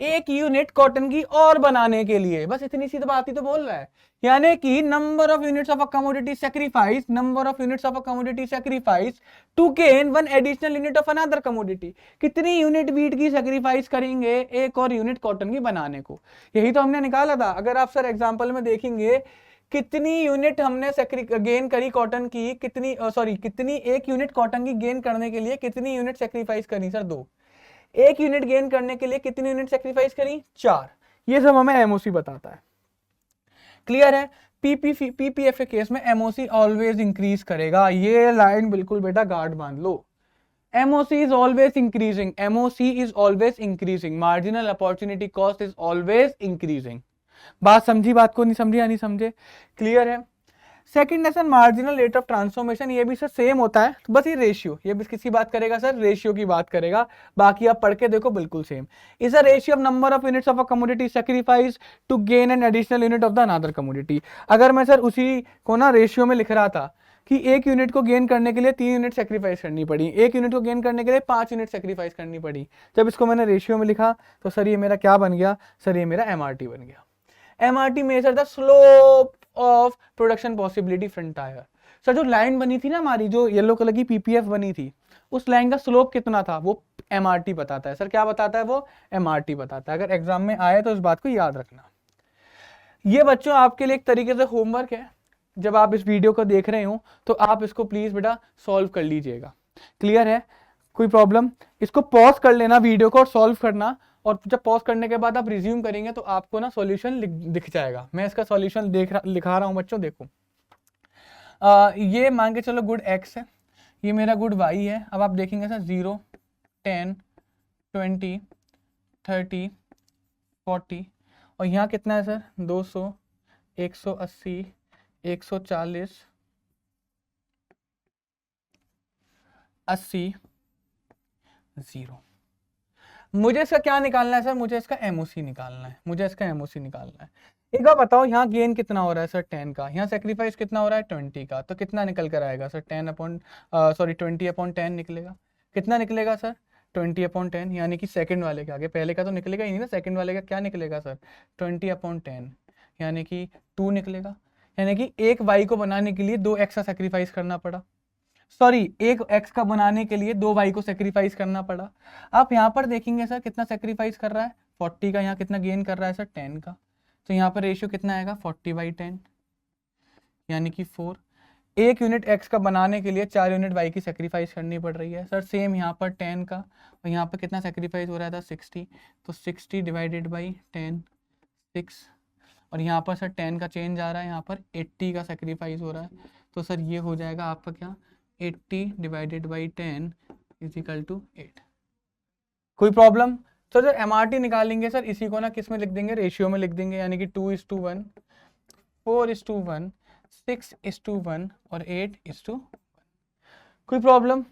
एक यूनिट कॉटन की और बनाने के लिए, बस इतनी सी तो बात ही तो बोल रहा है। यानी कि number of units of a commodity sacrifice, number of units of a commodity sacrifice to gain one additional unit of another commodity. कितनी यूनिट वीट की सेक्रीफाइस करेंगे एक और यूनिट कॉटन की बनाने को, यही तो हमने निकाला था। अगर आप सर एग्जांपल में देखेंगे कितनी यूनिट हमने गेन करी कॉटन की, कितनी कितनी एक यूनिट कॉटन की गेन करने के लिए कितनी यूनिट सेक्रीफाइस करी सर, 2। एक यूनिट गेन करने के लिए कितनी यूनिट सेक्रीफाइस करी, 4। ये सब हमें एमओसी बताता है। क्लियर है। पीपीएफ के केस में एमओसी ऑलवेज इंक्रीज करेगा। ये लाइन बिल्कुल बेटा गार्ड बांध लो। MOC is always increasing. MOC is always increasing. Marginal opportunity cost is always increasing. बात समझी, बात को नहीं समझी या नहीं समझे, क्लियर है। Second lesson marginal rate of transformation, ये भी सर सेम होता है, तो बस ये रेशियो, ये भी किसकी बात करेगा सर, रेशियो की बात करेगा। बाकी आप पढ़ के देखो बिल्कुल same. Is a ratio of number of units of a commodity sacrifice to gain an additional unit of the another commodity. अगर मैं सर उसी को ना रेशियो में लिख रहा था कि एक यूनिट को गेन करने के लिए 3 यूनिट सेक्रीफाइस करनी पड़ी, एक यूनिट को गेन करने के लिए 5 यूनिट सेक्रीफाइस करनी पड़ी, जब इसको मैंने रेशियो में लिखा तो सर ये मेरा क्या बन गया सर, ये मेरा MRT बन गया। MRT measure the slope of production possibility frontier. Sir जो लाइन बनी थी ना हमारी, जो येलो कलर की PPF बनी थी, उस लाइन का स्लोप कितना था वो MRT बताता है। सर क्या बताता है वो, MRT बताता है। अगर एग्जाम में आए तो इस बात को याद रखना। ये बच्चों आपके लिए एक तरीके से होमवर्क है, जब आप इस वीडियो को देख रहे हो तो आप इसको प्लीज बेटा सॉल्व कर लीजिएगा। क्लियर है, कोई प्रॉब्लम, इसको पॉज कर लेना वीडियो को और सॉल्व करना, और जब पॉज करने के बाद आप रिज्यूम करेंगे तो आपको ना सॉल्यूशन दिख जाएगा। मैं इसका सॉल्यूशन लिखा रहा हूं बच्चों, देखो। ये मान के चलो गुड x है, ये मेरा गुड y है। अब आप देखेंगे सर 0, 10, 20, 30, 40, और यहाँ कितना है सर 200, 180, 140, 80, 0। मुझे इसका क्या निकालना है सर, मुझे इसका MOC निकालना है, मुझे इसका MOC निकालना है। एक बार बताओ, यहाँ गेन कितना हो रहा है सर 10 का, यहाँ सेक्रीफाइस कितना हो रहा है 20 का, तो कितना निकल कर आएगा सर 20/10 निकलेगा। कितना निकलेगा सर 20/10, यानी कि सेकंड वाले के आगे, पहले का तो निकलेगा ही नहीं ना, सेकंड वाले का क्या निकलेगा सर 20/10, यानी कि 2 निकलेगा। यानी कि एक y को बनाने के लिए 2 x का सेक्रीफाइस करना पड़ा, एक x का बनाने के लिए 2 y को सेक्रीफाइस करना पड़ा। आप यहाँ पर देखेंगे सर कितना सेक्रीफाइस कर रहा है 40 का, यहाँ कितना गेन कर रहा है सर 10 का, तो यहाँ पर रेशियो कितना आएगा 40/10, यानी कि 4। एक यूनिट x का बनाने के लिए 4 यूनिट y की सेक्रीफाइस करनी पड़ रही है। सर सेम यहाँ पर 10 का, और यहाँ पर कितना सेक्रीफाइस हो रहा था 60, तो 60/10 6, और यहाँ पर सर 10 का चेंज आ रहा है, यहाँ पर 80 का सेक्रीफाइस हो रहा है, तो सर ये हो जाएगा आपका क्या 80/10 = 8। कोई प्रॉब्लम। तो जब MRT निकालेंगे सर इसी को ना किस में लिख देंगे, रेशियो में लिख देंगे, यानी कि 2:1, 4:1, 6:1 और 8:1। कोई प्रॉब्लम।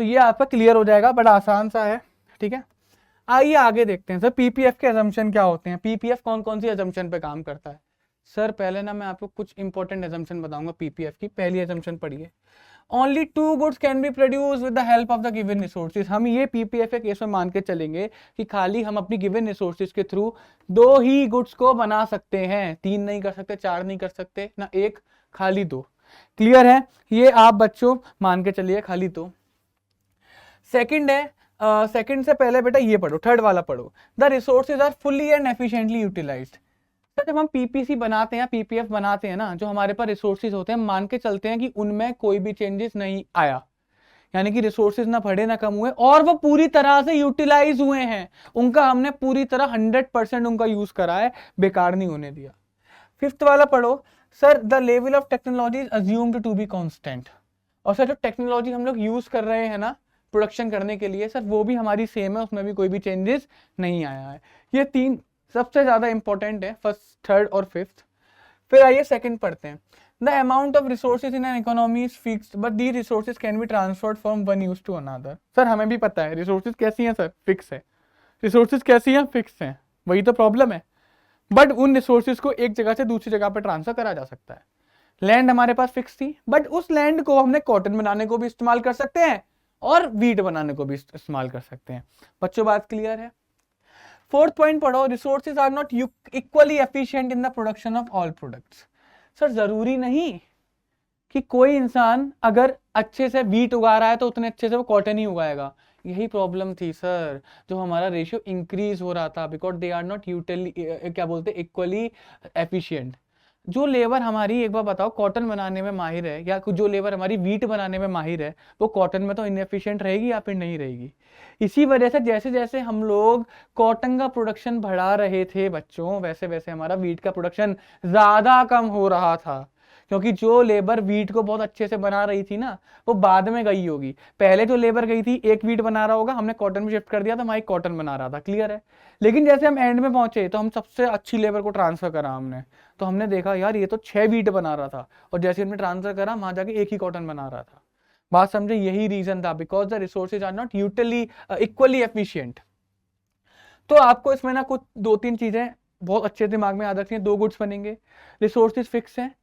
तो ये आपका क्लियर हो जाएगा, बड़ा आसान सा है, ठीक है। आइए आगे देखते हैं सर PPF के अजम्पशन क्या होते हैं। PPF कौन कौन सी अजम्पशन पे काम करता है। सर पहले ना मैं आपको कुछ इंपॉर्टेंट अजम्पशन बताऊंगा PPF की। पहली अजम्पशन पढ़िए, only 2 goods can be produce with the help of the given resources. हम ये PPF के केस में मान के चलेंगे कि खाली हम अपनी गिवन रिसोर्सेज के थ्रू 2 ही गुड्स को बना सकते हैं, 3 नहीं कर सकते, 4 नहीं कर सकते ना, 1, खाली 2। क्लियर है, ये आप बच्चों मान के चलिए खाली 2। सेकंड है, सेकंड से पहले बेटा ये पढ़ो, थर्ड वाला पढ़ो, the resources are fully and efficiently utilised. जब हम PPC बनाते हैं, PPF बनाते हैं ना, जो हमारे पास रिसोर्सेज होते हैं, मान के चलते हैं कि उनमें कोई भी चेंजेस नहीं आया, यानी कि रिसोर्सेज ना बढ़े ना कम हुए, और वो पूरी तरह से यूटिलाइज हुए हैं, उनका हमने पूरी तरह 100% उनका यूज करा है, बेकार नहीं होने दिया। फिफ्थ वाला पढ़ो, sir the level of technology is assumed to be constant. और सर जो टेक्नोलॉजी हम लोग यूज कर रहे हैं ना प्रोडक्शन करने के लिए, सर वो भी हमारी सेम है, उसमें भी कोई भी चेंजेस नहीं आया है। ये 3 सबसे ज्यादा इंपॉर्टेंट है, फर्स्ट, थर्ड और फिफ्थ। फिर आइए सेकंड पढ़ते हैं। The amount of resources in an economy is fixed but the resources can be transferred from one use to another. Sir हमें भी पता है रिसोर्सेज कैसी हैं सर, फिक्स है। रिसोर्सेज कैसी हैं, फिक्स हैं, वही तो प्रॉब्लम है। बट उन रिसोर्सेज को एक जगह से दूसरी जगह पर ट्रांसफर करा जा सकता है। लैंड हमारे पास फिक्स थी, बट उस लैंड को हमने कॉटन बनाने को भी इस्तेमाल कर सकते हैं और वीट बनाने को भी इस्तेमाल कर सकते हैं। बच्चों बात क्लियर है? फोर्थ पॉइंट पढ़ो, resources are not equally efficient in the production of all products. Sir जरूरी नहीं कि कोई इंसान अगर अच्छे से वीट उगा रहा है तो उतने अच्छे से वो कॉटन ही उगाएगा। यही प्रॉब्लम थी सर, जो हमारा रेशियो इंक्रीज हो रहा था, बिकॉज दे आर नॉट यूटिली क्या बोलते इक्वली एफिशिएंट। जो लेबर हमारी, एक बार बताओ, कॉटन बनाने में माहिर है, या जो लेबर हमारी वीट बनाने में माहिर है, वो कॉटन में तो इनएफिशिएंट रहेगी या फिर नहीं रहेगी। इसी वजह से जैसे जैसे हम लोग कॉटन का प्रोडक्शन बढ़ा रहे थे बच्चों, वैसे वैसे हमारा वीट का प्रोडक्शन ज्यादा कम हो रहा था, क्योंकि जो लेबर वीट को बहुत अच्छे से बना रही थी ना, वो बाद में गई होगी। पहले जो लेबर गई थी एक वीट बना रहा होगा, हमने कॉटन में शिफ्ट कर दिया तो हमारी कॉटन बना रहा था, क्लियर है। लेकिन जैसे हम एंड में पहुंचे तो हम सबसे अच्छी लेबर को ट्रांसफर करा हमने, तो हमने देखा यार ये तो 6 वीट बना रहा था, और जैसे हमने ट्रांसफर करा वहां जाके एक ही कॉटन बना रहा था। बात समझे? यही रीजन था, because the resources are not equally efficient. तो आपको इसमें ना कुछ 2-3 चीजें बहुत अच्छे दिमाग में याद रखनी है। 2 गुड्स बनेंगे, रिसोर्सेज फिक्स हैं,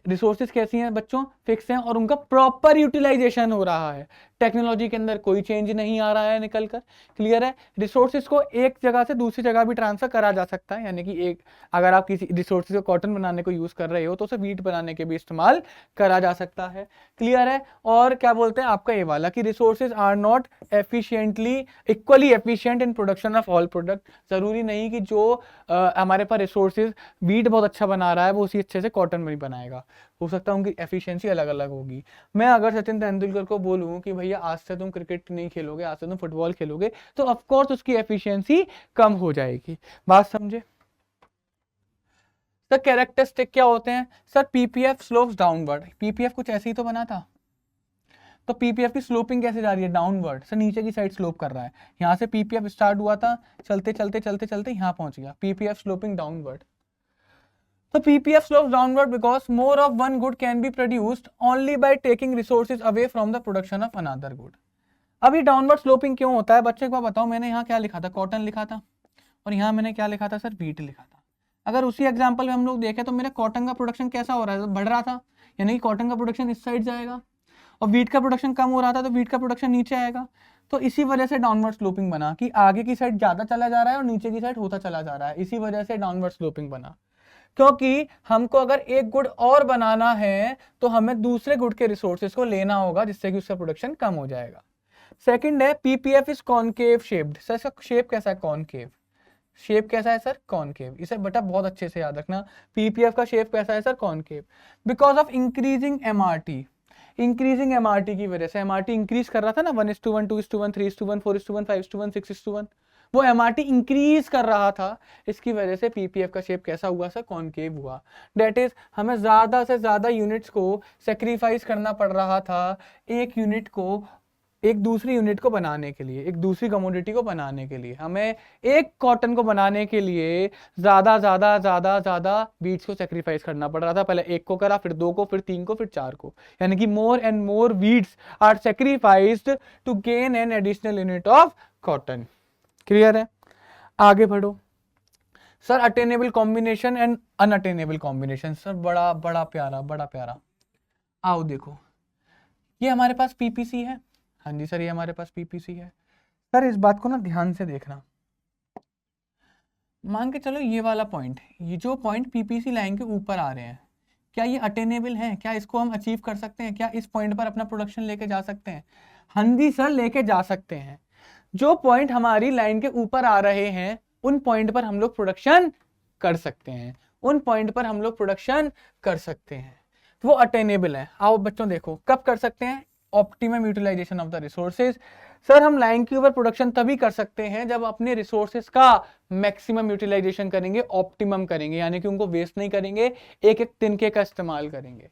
रिसोर्सेज कैसी हैं बच्चों, फिक्स हैं, और उनका प्रॉपर यूटिलाइजेशन हो रहा है। टेक्नोलॉजी के अंदर कोई चेंज नहीं आ रहा है निकल कर, क्लियर है। रिसोर्सेज को एक जगह से दूसरी जगह भी ट्रांसफर करा जा सकता है, यानी कि एक अगर आप किसी रिसोर्सेज को कॉटन बनाने को यूज कर रहे हो तो उसे वीट बनाने के भी इस्तेमाल करा जा सकता है, क्लियर है। और क्या बोलते हैं आपका ये वाला कि resources are not efficiently equally efficient in production of all product. जरूरी नहीं कि जो हमारे पास रिसोर्सेज वीट बहुत अच्छा बना रहा है वो उसी अच्छे से कॉटन में बनाएगा, हो सकता है उनकी एफिशिएंसी अलग अलग होगी। मैं अगर सचिन तेंदुलकर को बोलूं कि भैया आज से तुम क्रिकेट नहीं खेलोगे, आज से तुम फुटबॉल खेलोगे, तो ऑफ कोर्स उसकी एफिशिएंसी कम हो जाएगी। बात समझे? सर कैरेक्टरिस्टिक क्या होते हैं? Sir PPF slopes downward. PPF कुछ ऐसे ही तो बना था, तो पीपीएफ की स्लोपिंग कैसे जा रही है? डाउनवर्ड, सर नीचे की साइड स्लोप कर रहा है। यहां से पीपीएफ स्टार्ट हुआ था, चलते चलते चलते चलते यहां पहुंच गया, PPF sloping downward. So PPF slopes downward because more of one good can be produced only by taking resources away from the production of another good. अब ये डाउनवर्ड स्लोपिंग क्यों होता है बच्चे, एक बार बताओ। मैंने यहाँ क्या लिखा था? कॉटन लिखा था, और यहाँ मैंने क्या लिखा था सर? वीट लिखा था। अगर उसी एग्जांपल में हम लोग देखें तो मेरा कॉटन का प्रोडक्शन कैसा हो रहा है? बढ़ रहा था, यानी कि कॉटन का प्रोडक्शन इस साइड जाएगा, और वीट का प्रोडक्शन कम हो रहा था तो वीट का प्रोडक्शन नीचे आएगा। तो इसी वजह से डाउनवर्ड स्लोपिंग बना कि आगे की साइड ज्यादा चला जा रहा है और नीचे की साइड होता चला जा रहा है, इसी वजह से डाउनवर्ड स्लोपिंग बना। क्योंकि हमको अगर एक गुड और बनाना है तो हमें दूसरे गुड के रिसोर्सेज को लेना होगा, जिससे कि उसका प्रोडक्शन कम हो जाएगा। सेकंड है PPF is concave shaped. Sir इसका शेप कैसा है? कॉनकेव। शेप कैसा है सर? कॉनकेव। इसे बेटा बहुत अच्छे से याद रखना, पीपीएफ का शेप कैसा है sir? Concave. Because of increasing MRT. Increasing MRT की वजह से, एमआरटी इंक्रीज कर रहा था ना, 1:1, 2:1, 3:1, 4:1, 5:1, 6:1, वो एमआरटी इंक्रीज कर रहा था। इसकी वजह से पीपीएफ का शेप कैसा हुआ सर? कॉनकेव हुआ। डेट इज हमें ज्यादा से ज्यादा यूनिट्स को सेक्रीफाइस करना पड़ रहा था एक यूनिट को, एक दूसरी यूनिट को बनाने के लिए, एक दूसरी कमोडिटी को बनाने के लिए। हमें एक कॉटन को बनाने के लिए ज्यादा ज्यादा ज्यादा ज्यादा बीट्स को सेक्रीफाइस करना पड़ रहा था। पहले एक को करा, फिर 2 को, फिर 3 को, फिर 4 को, यानी कि more and more wheats are sacrificed to gain an additional unit of cotton, clear है। आगे बढ़ो sir, attainable combination and unattainable combination. Sir बड़ा बड़ा प्यारा, बड़ा प्यारा। आओ देखो, ये हमारे पास पीपीसी है। हाँ जी सर, ये हमारे पास पीपीसी है। सर इस बात को ना ध्यान से देखना, मान के चलो ये वाला पॉइंट, ये जो पॉइंट पीपीसी लाइन के ऊपर आ रहे हैं, क्या ये अटेनेबल है? क्या इसको हम अचीव कर सकते हैं? क्या इस पॉइंट पर अपना प्रोडक्शन लेके जा सकते हैं? हाँ जी सर, लेके जा सकते हैं। जो पॉइंट हमारी लाइन के ऊपर आ रहे हैं उन पॉइंट पर हम लोग प्रोडक्शन कर सकते हैं, उन पॉइंट पर हम लोग प्रोडक्शन कर सकते हैं, तो वो अटेनेबल है। आओ बच्चों देखो, कब कर सकते हैं? Optimum utilisation of the resources. Sir हम लाइन के ऊपर प्रोडक्शन तभी कर सकते हैं जब अपने रिसोर्सेज का मैक्सिमम यूटिलाइजेशन करेंगे, ऑप्टिमम करेंगे, यानी कि उनको वेस्ट नहीं करेंगे, एक एक तिनके का इस्तेमाल करेंगे।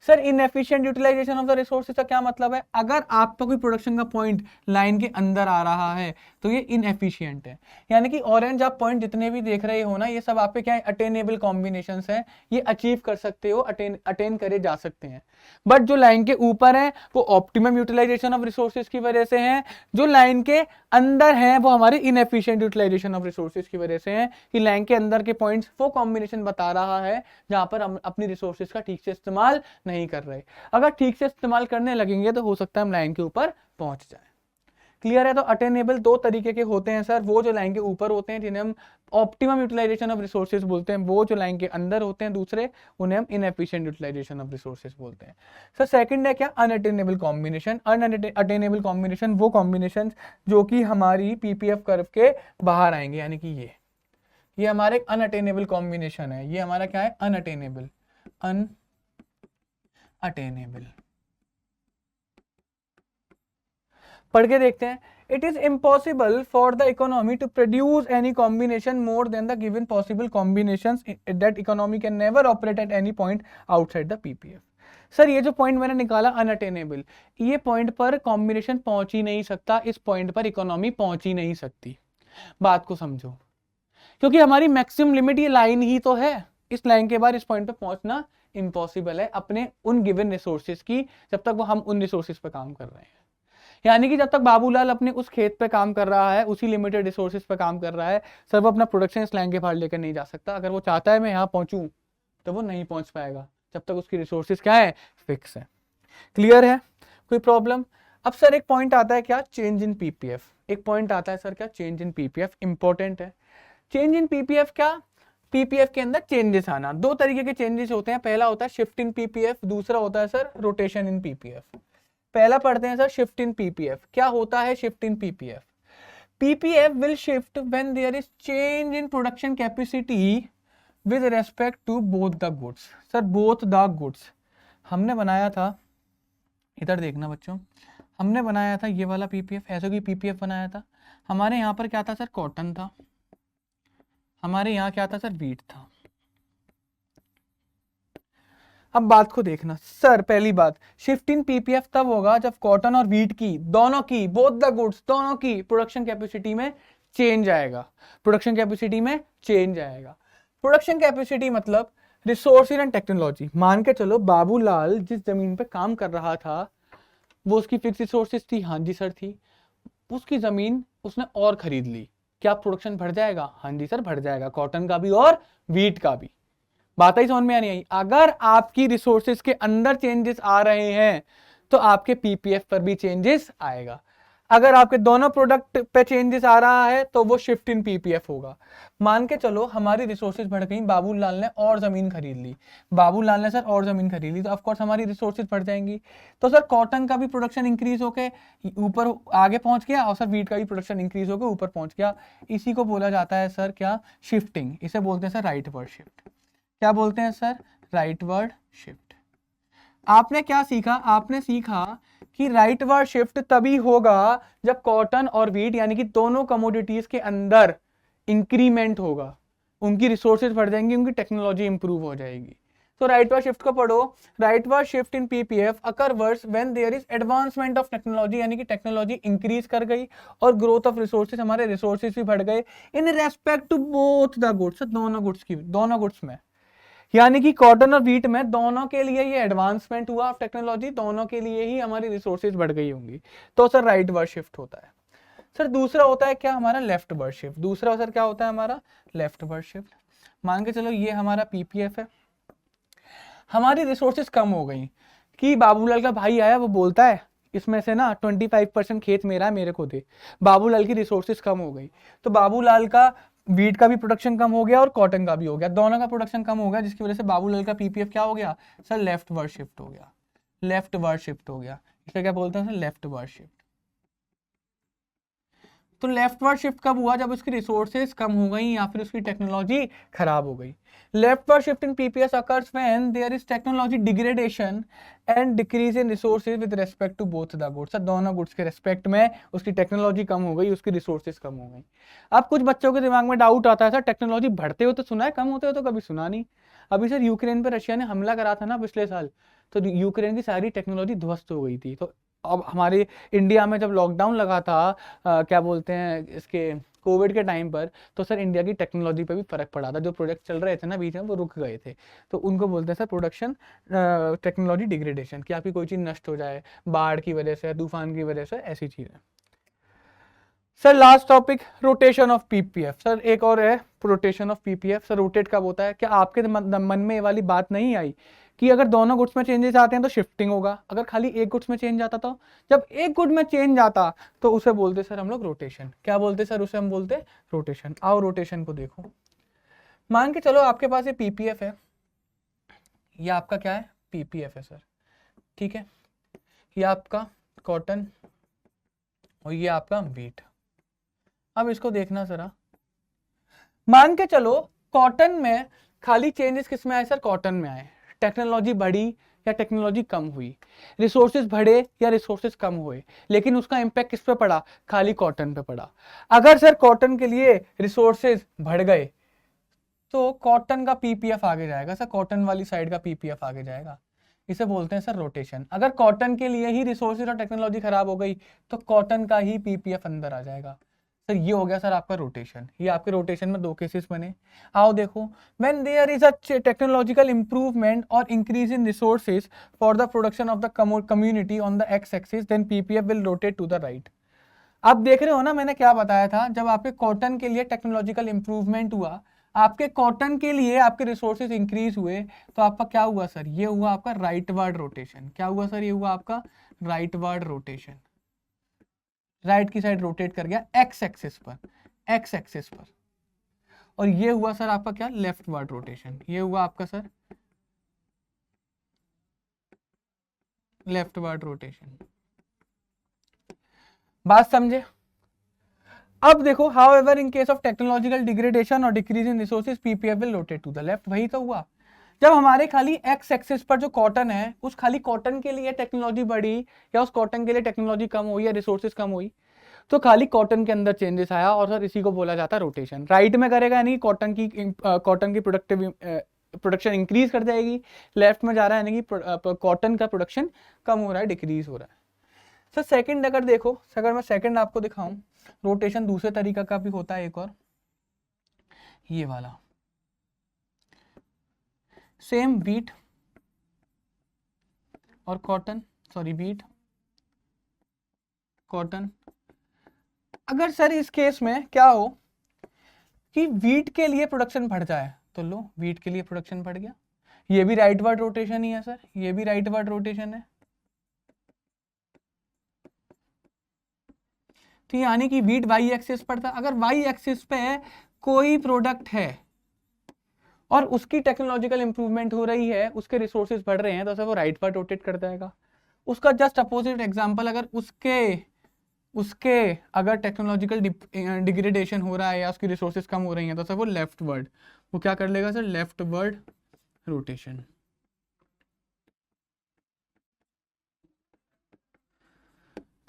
Sir inefficient utilisation of the resources का क्या मतलब है? अगर आपका कोई प्रोडक्शन का पॉइंट लाइन के अंदर आ रहा है तो ये इनएफिशिएंट है। यानी कि ऑरेंज आप पॉइंट जितने भी देख रहे हो ना, ये सब आपके क्या है, अटेनेबल कॉम्बिनेशंस हैं, ये अचीव कर सकते हो, अटेन करे जा सकते हैं। बट जो लाइन के ऊपर है वो ऑप्टिमम यूटिलाइजेशन ऑफ रिसोर्सेज की वजह से है, जो लाइन के अंदर है वो हमारे इनएफिशिएंट यूटिलाइजेशन ऑफ रिसोर्सेज की वजह से है, कि लाइन के अंदर के पॉइंट्स वो कॉम्बिनेशन बता रहा है जहां पर हम अपनी रिसोर्सेज का ठीक से इस्तेमाल नहीं कर रहे। अगर ठीक से इस्तेमाल करने लगेंगे तो हो सकता है हम लाइन के ऊपर पहुंच जाए। क्लियर है? तो अटेनेबल दो तरीके के होते हैं सर, वो जो लाइन के ऊपर होते हैं जिन्हें हम ऑप्टिमम यूटिलाइजेशन ऑफ रिसोर्सेज बोलते हैं, वो जो लाइन के अंदर होते हैं दूसरे, उन्हें हम इनएफिशिएंट यूटिलाइजेशन ऑफ रिसोर्सेज बोलते हैं। सर सेकंड है क्या, अनअटेनेबल कॉम्बिनेशन। अनअटेनेबल कॉम्बिनेशन वो कॉम्बिनेशन जो कि हमारी पीपीएफ कर्व के बाहर आएंगे, यानी कि ये हमारे अनअटेनेबल कॉम्बिनेशन है, ये हमारा क्या है, अनअटेनेबल। पढ़ के देखते हैं। It is impossible for the economy to produce any combination more than the given possible combinations that economy can never operate at any point outside the PPF. Sir ये जो पॉइंट मैंने निकाला अनअटेनेबल, ये point पर combination पहुंच ही नहीं सकता, इस पॉइंट पर इकोनॉमी पहुंच ही नहीं सकती। बात को समझो, क्योंकि हमारी मैक्सिमम लिमिट ये लाइन ही तो है, इस लाइन के बाद इस पॉइंट पे पहुंचना इम्पॉसिबल है अपने उन गिवन रिसोर्सेज की, जब तक वो हम उन रिसोर्सेज पे काम कर रहे हैं। यानी कि जब तक बाबूलाल अपने उस खेत पे काम कर रहा है, उसी लिमिटेड रिसोर्सेज पे काम कर रहा है, सर वो अपना प्रोडक्शन इस लाइन के बाहर लेकर नहीं जा सकता। अगर वो चाहता है मैं यहाँ पहुंचूं तो वो नहीं पहुंच पाएगा, जब तक उसकी रिसोर्सेज क्या है, फिक्स है। क्लियर है? कोई प्रॉब्लम? अब सर एक पॉइंट आता है क्या, चेंज इन पीपीएफ। एक पॉइंट आता है सर क्या, चेंज इन पीपीएफ, इंपॉर्टेंट है। चेंज इन पीपीएफ क्या, पीपीएफ के अंदर चेंजेस आना। दो तरीके के चेंजेस होते हैं, पहला होता है शिफ्ट इन पीपीएफ, दूसरा होता है सर रोटेशन इन पीपीएफ। पहला पढ़ते हैं सर शिफ्ट इन पीपीएफ। क्या होता है shift in PPF? PPF will shift when there is change in production capacity with respect to both the goods. Sir both the goods हमने बनाया था, इधर देखना बच्चों, हमने बनाया था ये वाला पीपीएफ, ऐसा कोई पीपीएफ बनाया था। हमारे यहाँ पर क्या था सर, कॉटन था, हमारे यहाँ क्या था सर, व्हीट था। अब बात को देखना सर, पहली बात, शिफ्ट इन पीपीएफ तब होगा जब कॉटन और व्हीट की, दोनों की, बोथ द गुड्स, दोनों की प्रोडक्शन कैपेसिटी में चेंज आएगा। प्रोडक्शन कैपेसिटी में चेंज आएगा। प्रोडक्शन कैपेसिटी मतलब रिसोर्सेज एंड टेक्नोलॉजी। मान के चलो बाबूलाल जिस जमीन पे काम कर रहा था वो उसकी फिक्स रिसोर्सेज थी, हाँ जी सर थी। उसकी जमीन उसने और खरीद ली, क्या प्रोडक्शन बढ़ जाएगा? हाँ जी सर बढ़ जाएगा, कॉटन का भी और व्हीट का भी। बात ही समझ में नहीं आई? अगर आपकी रिसोर्सेज के अंदर चेंजेस आ रहे हैं तो आपके पीपीएफ पर भी चेंजेस आएगा। अगर आपके दोनों प्रोडक्ट पे चेंजेस आ रहा है तो वो शिफ्ट इन पीपीएफ होगा। मान के चलो हमारी रिसोर्सेज बढ़ गई, बाबूलाल ने और जमीन खरीद ली, बाबूलाल ने सर और जमीन खरीद ली, तो ऑफकोर्स हमारी रिसोर्सेज बढ़ जाएंगी। तो सर कॉटन का भी प्रोडक्शन इंक्रीज होकर ऊपर आगे पहुंच गया, और सर व्हीट का भी प्रोडक्शन इंक्रीज होकर ऊपर पहुंच गया। इसी को बोला जाता है सर क्या, शिफ्टिंग। इसे बोलते हैं सर राइटवर्ड शिफ्ट। क्या बोलते हैं सर, राइटवर्ड शिफ्ट। आपने क्या सीखा? आपने सीखा कि राइटवर्ड शिफ्ट तभी होगा जब कॉटन और व्हीट यानी कि दोनों कमोडिटीज के अंदर इंक्रीमेंट होगा, उनकी रिसोर्सेज बढ़ जाएंगी, उनकी टेक्नोलॉजी इंप्रूव हो जाएगी। तो राइटवर्ड शिफ्ट को पढ़ो, rightward shift in PPF occurs when there is advancement of technology, यानी कि टेक्नोलॉजी इंक्रीज कर गई और ग्रोथ ऑफ रिसोर्सेज, हमारे रिसोर्सेज भी बढ़ गए in respect to both the goods, दोनों गुड्स की, दोनों गुड्स में, यानी कि कॉटन और व्हीट में दोनों के लिए ये एडवांसमेंट हुआ ऑफ टेक्नोलॉजी, दोनों के लिए ही हमारी रिसोर्सेज बढ़ गई होंगी। तो सर राइट वर्ड शिफ्ट होता है। सर दूसरा होता है क्या, हमारा लेफ्ट वर्ड शिफ्ट। दूसरा सर क्या होता है हमारा, लेफ्ट वर्ड शिफ्ट। मान के चलो ये हमारा पीपीएफ है, हमारी रिसोर्सेज कम हो गई, कि बाबूलाल का भाई आया, वो बोलता है इसमें से ना 25% खेत मेरा है, मेरे को दे। बाबूलाल की रिसोर्सेज कम हो गई, तो बाबूलाल का व्हीट का भी प्रोडक्शन कम हो गया और कॉटन का भी हो गया, दोनों का प्रोडक्शन कम हो गया, जिसकी वजह से बाबूलाल का पीपीएफ क्या हो गया सर, लेफ्ट वर्ड शिफ्ट हो गया। लेफ्ट वर्ड शिफ्ट हो गया, इसे क्या बोलते हैं सर, लेफ्ट वर्ड शिफ्ट। तो लेफ्ट वर्ड शिफ्ट कब हुआ, जब उसकी रिसोर्सेज कम हो गई या फिर उसकी टेक्नोलॉजी खराब हो गई। Leftward shift in PPS occurs when there is technology degradation and decrease in resources with respect to both the goods. दोनों गुड्स के रिस्पेक्ट में उसकी टेक्नोलॉजी कम हो गई, उसकी रिसोर्सेज कम हो गई। अब कुछ बच्चों के दिमाग में डाउट आता है, सर टेक्नोलॉजी बढ़ते हो तो सुना है, कम होते हो तो कभी सुना नहीं। अभी सर यूक्रेन पर रशिया ने हमला करा था ना पिछले साल, तो यूक्रेन की सारी टेक्नोलॉजी ध्वस्त हो गई थी, तो अब हमारे इंडिया में जब लॉकडाउन लगा था, क्या बोलते हैं इसके, कोविड के टाइम पर, तो सर इंडिया की टेक्नोलॉजी पे भी फर्क पड़ा था। जो प्रोजेक्ट चल रहे थे ना बीच में, वो रुक गए थे। तो उनको बोलते हैं सर प्रोडक्शन टेक्नोलॉजी डिग्रेडेशन, कि आपकी कोई चीज़ नष्ट हो जाए बाढ़ की वजह से, तूफान की वजह से, ऐसी चीज़ें। Sir last topic, rotation of PPF. Sir एक और है rotation of PPF. Sir rotate कब होता है? क्या आपके मन में ये वाली बात नहीं आई कि अगर दोनों गुड्स में चेंजेस आते हैं तो शिफ्टिंग होगा, अगर खाली एक गुड्स में चेंज आता तो, जब एक गुड में चेंज आता तो उसे बोलते सर हम लोग रोटेशन। क्या बोलते सर? उसे हम बोलते रोटेशन। आओ रोटेशन को देखो। मान के चलो आपके पास ये पीपीएफ है, ये आपका क्या है? पीपीएफ है सर, ठीक है। ये आपका कॉटन और ये आपका वीट। अब इसको देखना जरा, मान के चलो कॉटन में खाली चेंजेस किस में आए सर? कॉटन में आए। टेक्नोलॉजी बढ़ी या टेक्नोलॉजी कम हुई, रिसोर्सेज बढ़े या रिसोर्सेज कम हुए, लेकिन उसका इंपैक्ट किस पे पड़ा? खाली कॉटन पे पड़ा। अगर सर कॉटन के लिए रिसोर्सेज बढ़ गए तो कॉटन का पीपीएफ आगे जाएगा सर, कॉटन वाली साइड का पीपीएफ आगे जाएगा। इसे बोलते हैं सर रोटेशन। अगर कॉटन के लिए ही रिसोर्सेज और टेक्नोलॉजी खराब हो गई तो कॉटन का ही पीपीएफ अंदर आ जाएगा। सर ये हो गया सर आपका रोटेशन। ये आपके रोटेशन में दो केसेस बने। आओ देखो, when there is a technological improvement और increase in resources for the production of the community on the x axis, then PPF will rotate to the right. आप देख रहे हो ना मैंने क्या बताया था? जब आपके कॉटन के लिए टेक्नोलॉजिकल इंप्रूवमेंट हुआ, आपके कॉटन के लिए आपके रिसोर्सेज इंक्रीज हुए, तो आपका क्या हुआ सर? ये हुआ आपका राइटवर्ड रोटेशन। क्या हुआ सर? ये हुआ आपका राइटवर्ड रोटेशन। राइट की साइड रोटेट कर गया एक्स एक्सिस पर, एक्स एक्सिस पर। और ये हुआ सर आपका क्या? Leftward rotation. ये हुआ आपका सर लेफ्टवर्ड रोटेशन। बात समझे? अब देखो, however in case of technological degradation और decrease in resources, PPF will rotate to the left. वही तो हुआ जब हमारे खाली एक्स एक्सिस पर जो कॉटन है, उस खाली कॉटन के लिए टेक्नोलॉजी बढ़ी या उस कॉटन के लिए टेक्नोलॉजी कम हुई या रिसोर्सेज कम हुई, तो खाली कॉटन के अंदर चेंजेस आया, और सर इसी को बोला जाता है रोटेशन। राइट में करेगा नहीं, कॉटन की प्रोडक्शन इंक्रीज कर जाएगी। लेफ्ट में जा रहा है यानी कि कॉटन का प्रोडक्शन कम हो रहा है, डिक्रीज हो रहा है। सर सेकंड अगर देखो, अगर मैं सेकंड आपको दिखाऊं, रोटेशन दूसरे तरीका का भी होता है एक और, ये वाला सेम वीट और कॉटन, सॉरी वीट कॉटन। अगर सर इस केस में क्या हो कि वीट के लिए प्रोडक्शन बढ़ जाए, तो लो वीट के लिए प्रोडक्शन बढ़ गया। ये भी राइटवर्ड रोटेशन ही है सर, ये भी राइटवर्ड रोटेशन है। तो यानी कि वीट वाई एक्सिस पर था। अगर वाई एक्सिस पे कोई प्रोडक्ट है और उसकी टेक्नोलॉजिकल इंप्रूवमेंट हो रही है, उसके रिसोर्सेज बढ़ रहे हैं, तो सर वो राइट पर रोटेट कर जाएगा। उसका जस्ट अपोजिट एग्जांपल, अगर उसके उसके अगर टेक्नोलॉजिकल डिग्रेडेशन हो रहा है या उसकी रिसोर्सेज कम हो रही हैं, तो सर वो लेफ्ट वर्ड, वो क्या कर लेगा सर? Left word rotation.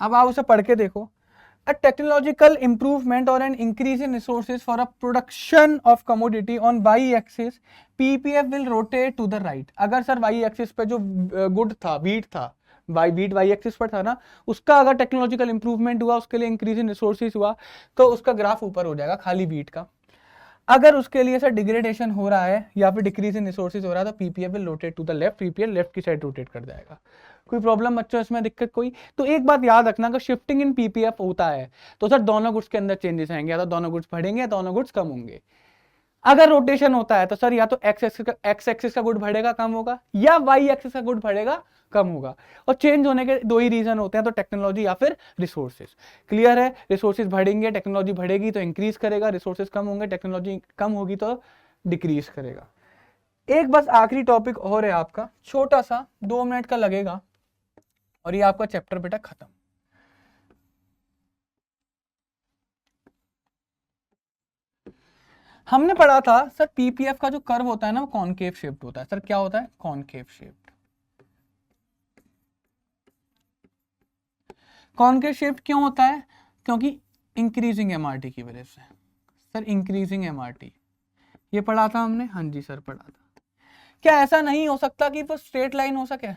अब आप उसे पढ़ के देखो, a technological improvement or an increase in resources for a production of commodity on y-axis, PPF will rotate to the right। अगर सर y-axis पे जो गुड था, वीट था, वीट y-axis पर था ना, उसका अगर टेक्नोलॉजिकल इंप्रूवमेंट हुआ, उसके लिए इंक्रीज इन रिसोर्सेज हुआ, तो उसका ग्राफ ऊपर हो जाएगा खाली वीट का। अगर उसके लिए सर डिग्रेडेशन हो रहा है या फिर डिक्रीज इन रिसोर्सेज हो रहा है, तो PPF will rotate to the left, PPF left की साइड रोटेट कर जाएगा। कोई प्रॉब्लम बच्चों इसमें, दिक्कत कोई? तो एक बात याद रखना, अगर शिफ्टिंग इन पीपीएफ होता है तो सर दोनों गुड्स के अंदर चेंजेस आएंगे, या तो दोनों गुड्स बढ़ेंगे या दोनों गुड्स कम होंगे। अगर रोटेशन होता है तो सर या तो एक्स एक्सिस का गुड बढ़ेगा कम होगा, या वाई एक्सिस का गुड बढ़ेगा कम होगा। और चेंज होने के दो ही रीजन होते हैं, तो टेक्नोलॉजी या फिर रिसोर्सेज। क्लियर है? रिसोर्सेज बढ़ेंगे, टेक्नोलॉजी बढ़ेगी तो इंक्रीज करेगा, रिसोर्सेज कम होंगे, टेक्नोलॉजी कम होगी तो डिक्रीज करेगा। एक बस आखिरी टॉपिक और है आपका, छोटा सा, 2 मिनट का लगेगा, और ये आपका चैप्टर बेटा खत्म। हमने पढ़ा था सर पीपीएफ का जो कर्व होता है ना, वो कॉनकेव शेप्ड होता है। सर क्या होता है? Concave shaped. कॉनकेव शेप्ड क्यों होता है? क्योंकि इंक्रीजिंग एमआरटी की वजह से। सर इंक्रीजिंग एमआरटी, ये पढ़ा था हमने। हाँ जी सर पढ़ा था। क्या ऐसा नहीं हो सकता कि वो स्ट्रेट लाइन हो सके?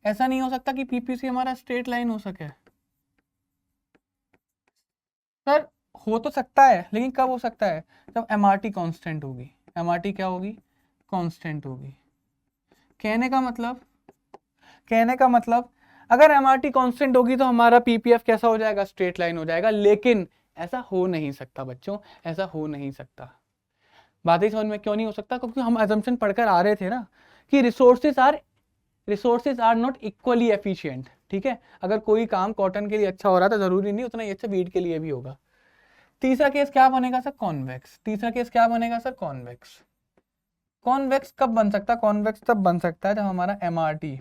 ऐसा नहीं हो सकता कि पीपीसी हमारा स्ट्रेट लाइन हो सके सर। हो तो सकता है, लेकिन कब हो सकता है? जब एमआरटी कांस्टेंट होगी। एमआरटी क्या होगी? कांस्टेंट होगी। कहने का मतलब, कहने का मतलब अगर एमआरटी कांस्टेंट होगी तो हमारा पीपीएफ कैसा हो जाएगा? स्ट्रेट लाइन हो जाएगा। लेकिन ऐसा हो नहीं सकता बच्चों, ऐसा हो नहीं सकता। बात ही समझ में क्यों नहीं हो सकता? क्योंकि हम अजम्पशन पढ़कर आ रहे थे ना कि resources are not equally efficient. ठीक है, अगर कोई काम कॉटन के लिए अच्छा हो रहा है तो जरूरी नहीं उतना ही अच्छा वीट के लिए भी होगा। तीसरा केस क्या बनेगा सर? कॉन्वेक्स। तीसरा केस क्या बनेगा सर? कॉन्वेक्स। कॉन्वेक्स कब बन सकता है? कॉन्वेक्स तब बन सकता है जब हमारा एमआरटी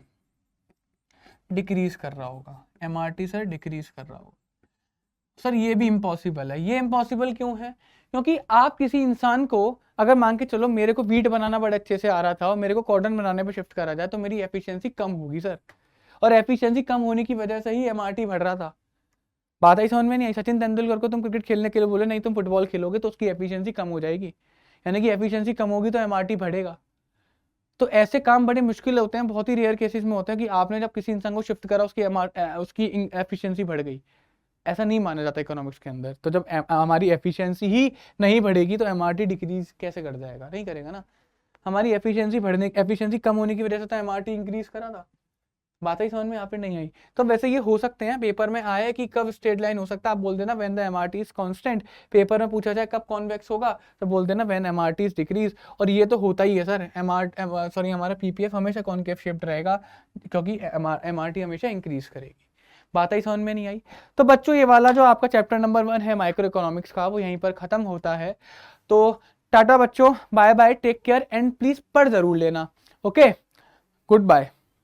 डिक्रीज कर रहा होगा। एमआरटी सर डिक्रीज कर रहा होगा। सर ये भी इम्पॉसिबल है। ये इम्पॉसिबल क्यों है? क्योंकि आप किसी इंसान को, अगर मान के चलो मेरे को वीट बनाना बड़े अच्छे से आ रहा था और मेरे को कॉटन बनाने पे शिफ्ट करा जाए तो मेरी एफिशिएंसी कम होगी सर, और एफिशिएंसी कम होने की वजह से ही एमआरटी बढ़ रहा था। बात आई समझ में नहीं आई? सचिन तेंदुलकर को तुम क्रिकेट खेलने के लिए बोले नहीं तुम फुटबॉल खेलोगे तो उसकी एफिशिएंसी कम हो जाएगी, यानी कि एफिशिएंसी कम होगी तो एमआरटी बढ़ेगा। तो ऐसे काम बड़े मुश्किल होते हैं, बहुत ही रेयर केसेस में होते हैं कि आपने जब किसी इंसान को शिफ्ट करा उसकी एफिशिएंसी बढ़ गई। ऐसा नहीं माना जाता इकोनॉमिक्स के अंदर। तो जब हमारी एफिशिएंसी ही नहीं बढ़ेगी तो एमआरटी डिक्रीज कैसे कर जाएगा? नहीं करेगा ना। हमारी एफिशिएंसी कम होने की वजह से तो एमआरटी इंक्रीज करा था। बात ही समझ में यहाँ पे नहीं आई? तो वैसे ये हो सकते हैं, पेपर में आया कि कब स्ट्रेट लाइन हो सकता है, आप बोल देना when the MRT is constant. Paper में पूछा जाए कब कॉन्वेक्स होगा तो बोल देना व्हेन एमआरटी इज डिक्रीज। और ये तो होता ही है सर, हमारा पीपीएफ हमेशा कॉनकेव शेप्ड रहेगा क्योंकि एमआरटी हमेशा इंक्रीज करेगी। बात ही समझ में नहीं आई? तो बच्चों ये वाला जो आपका चैप्टर नंबर 1 है माइक्रो इकोनॉमिक्स का, वो यहीं पर खत्म होता है। तो टाटा बच्चों, bye bye, take care and please पढ़ जरूर लेना। Okay, good bye.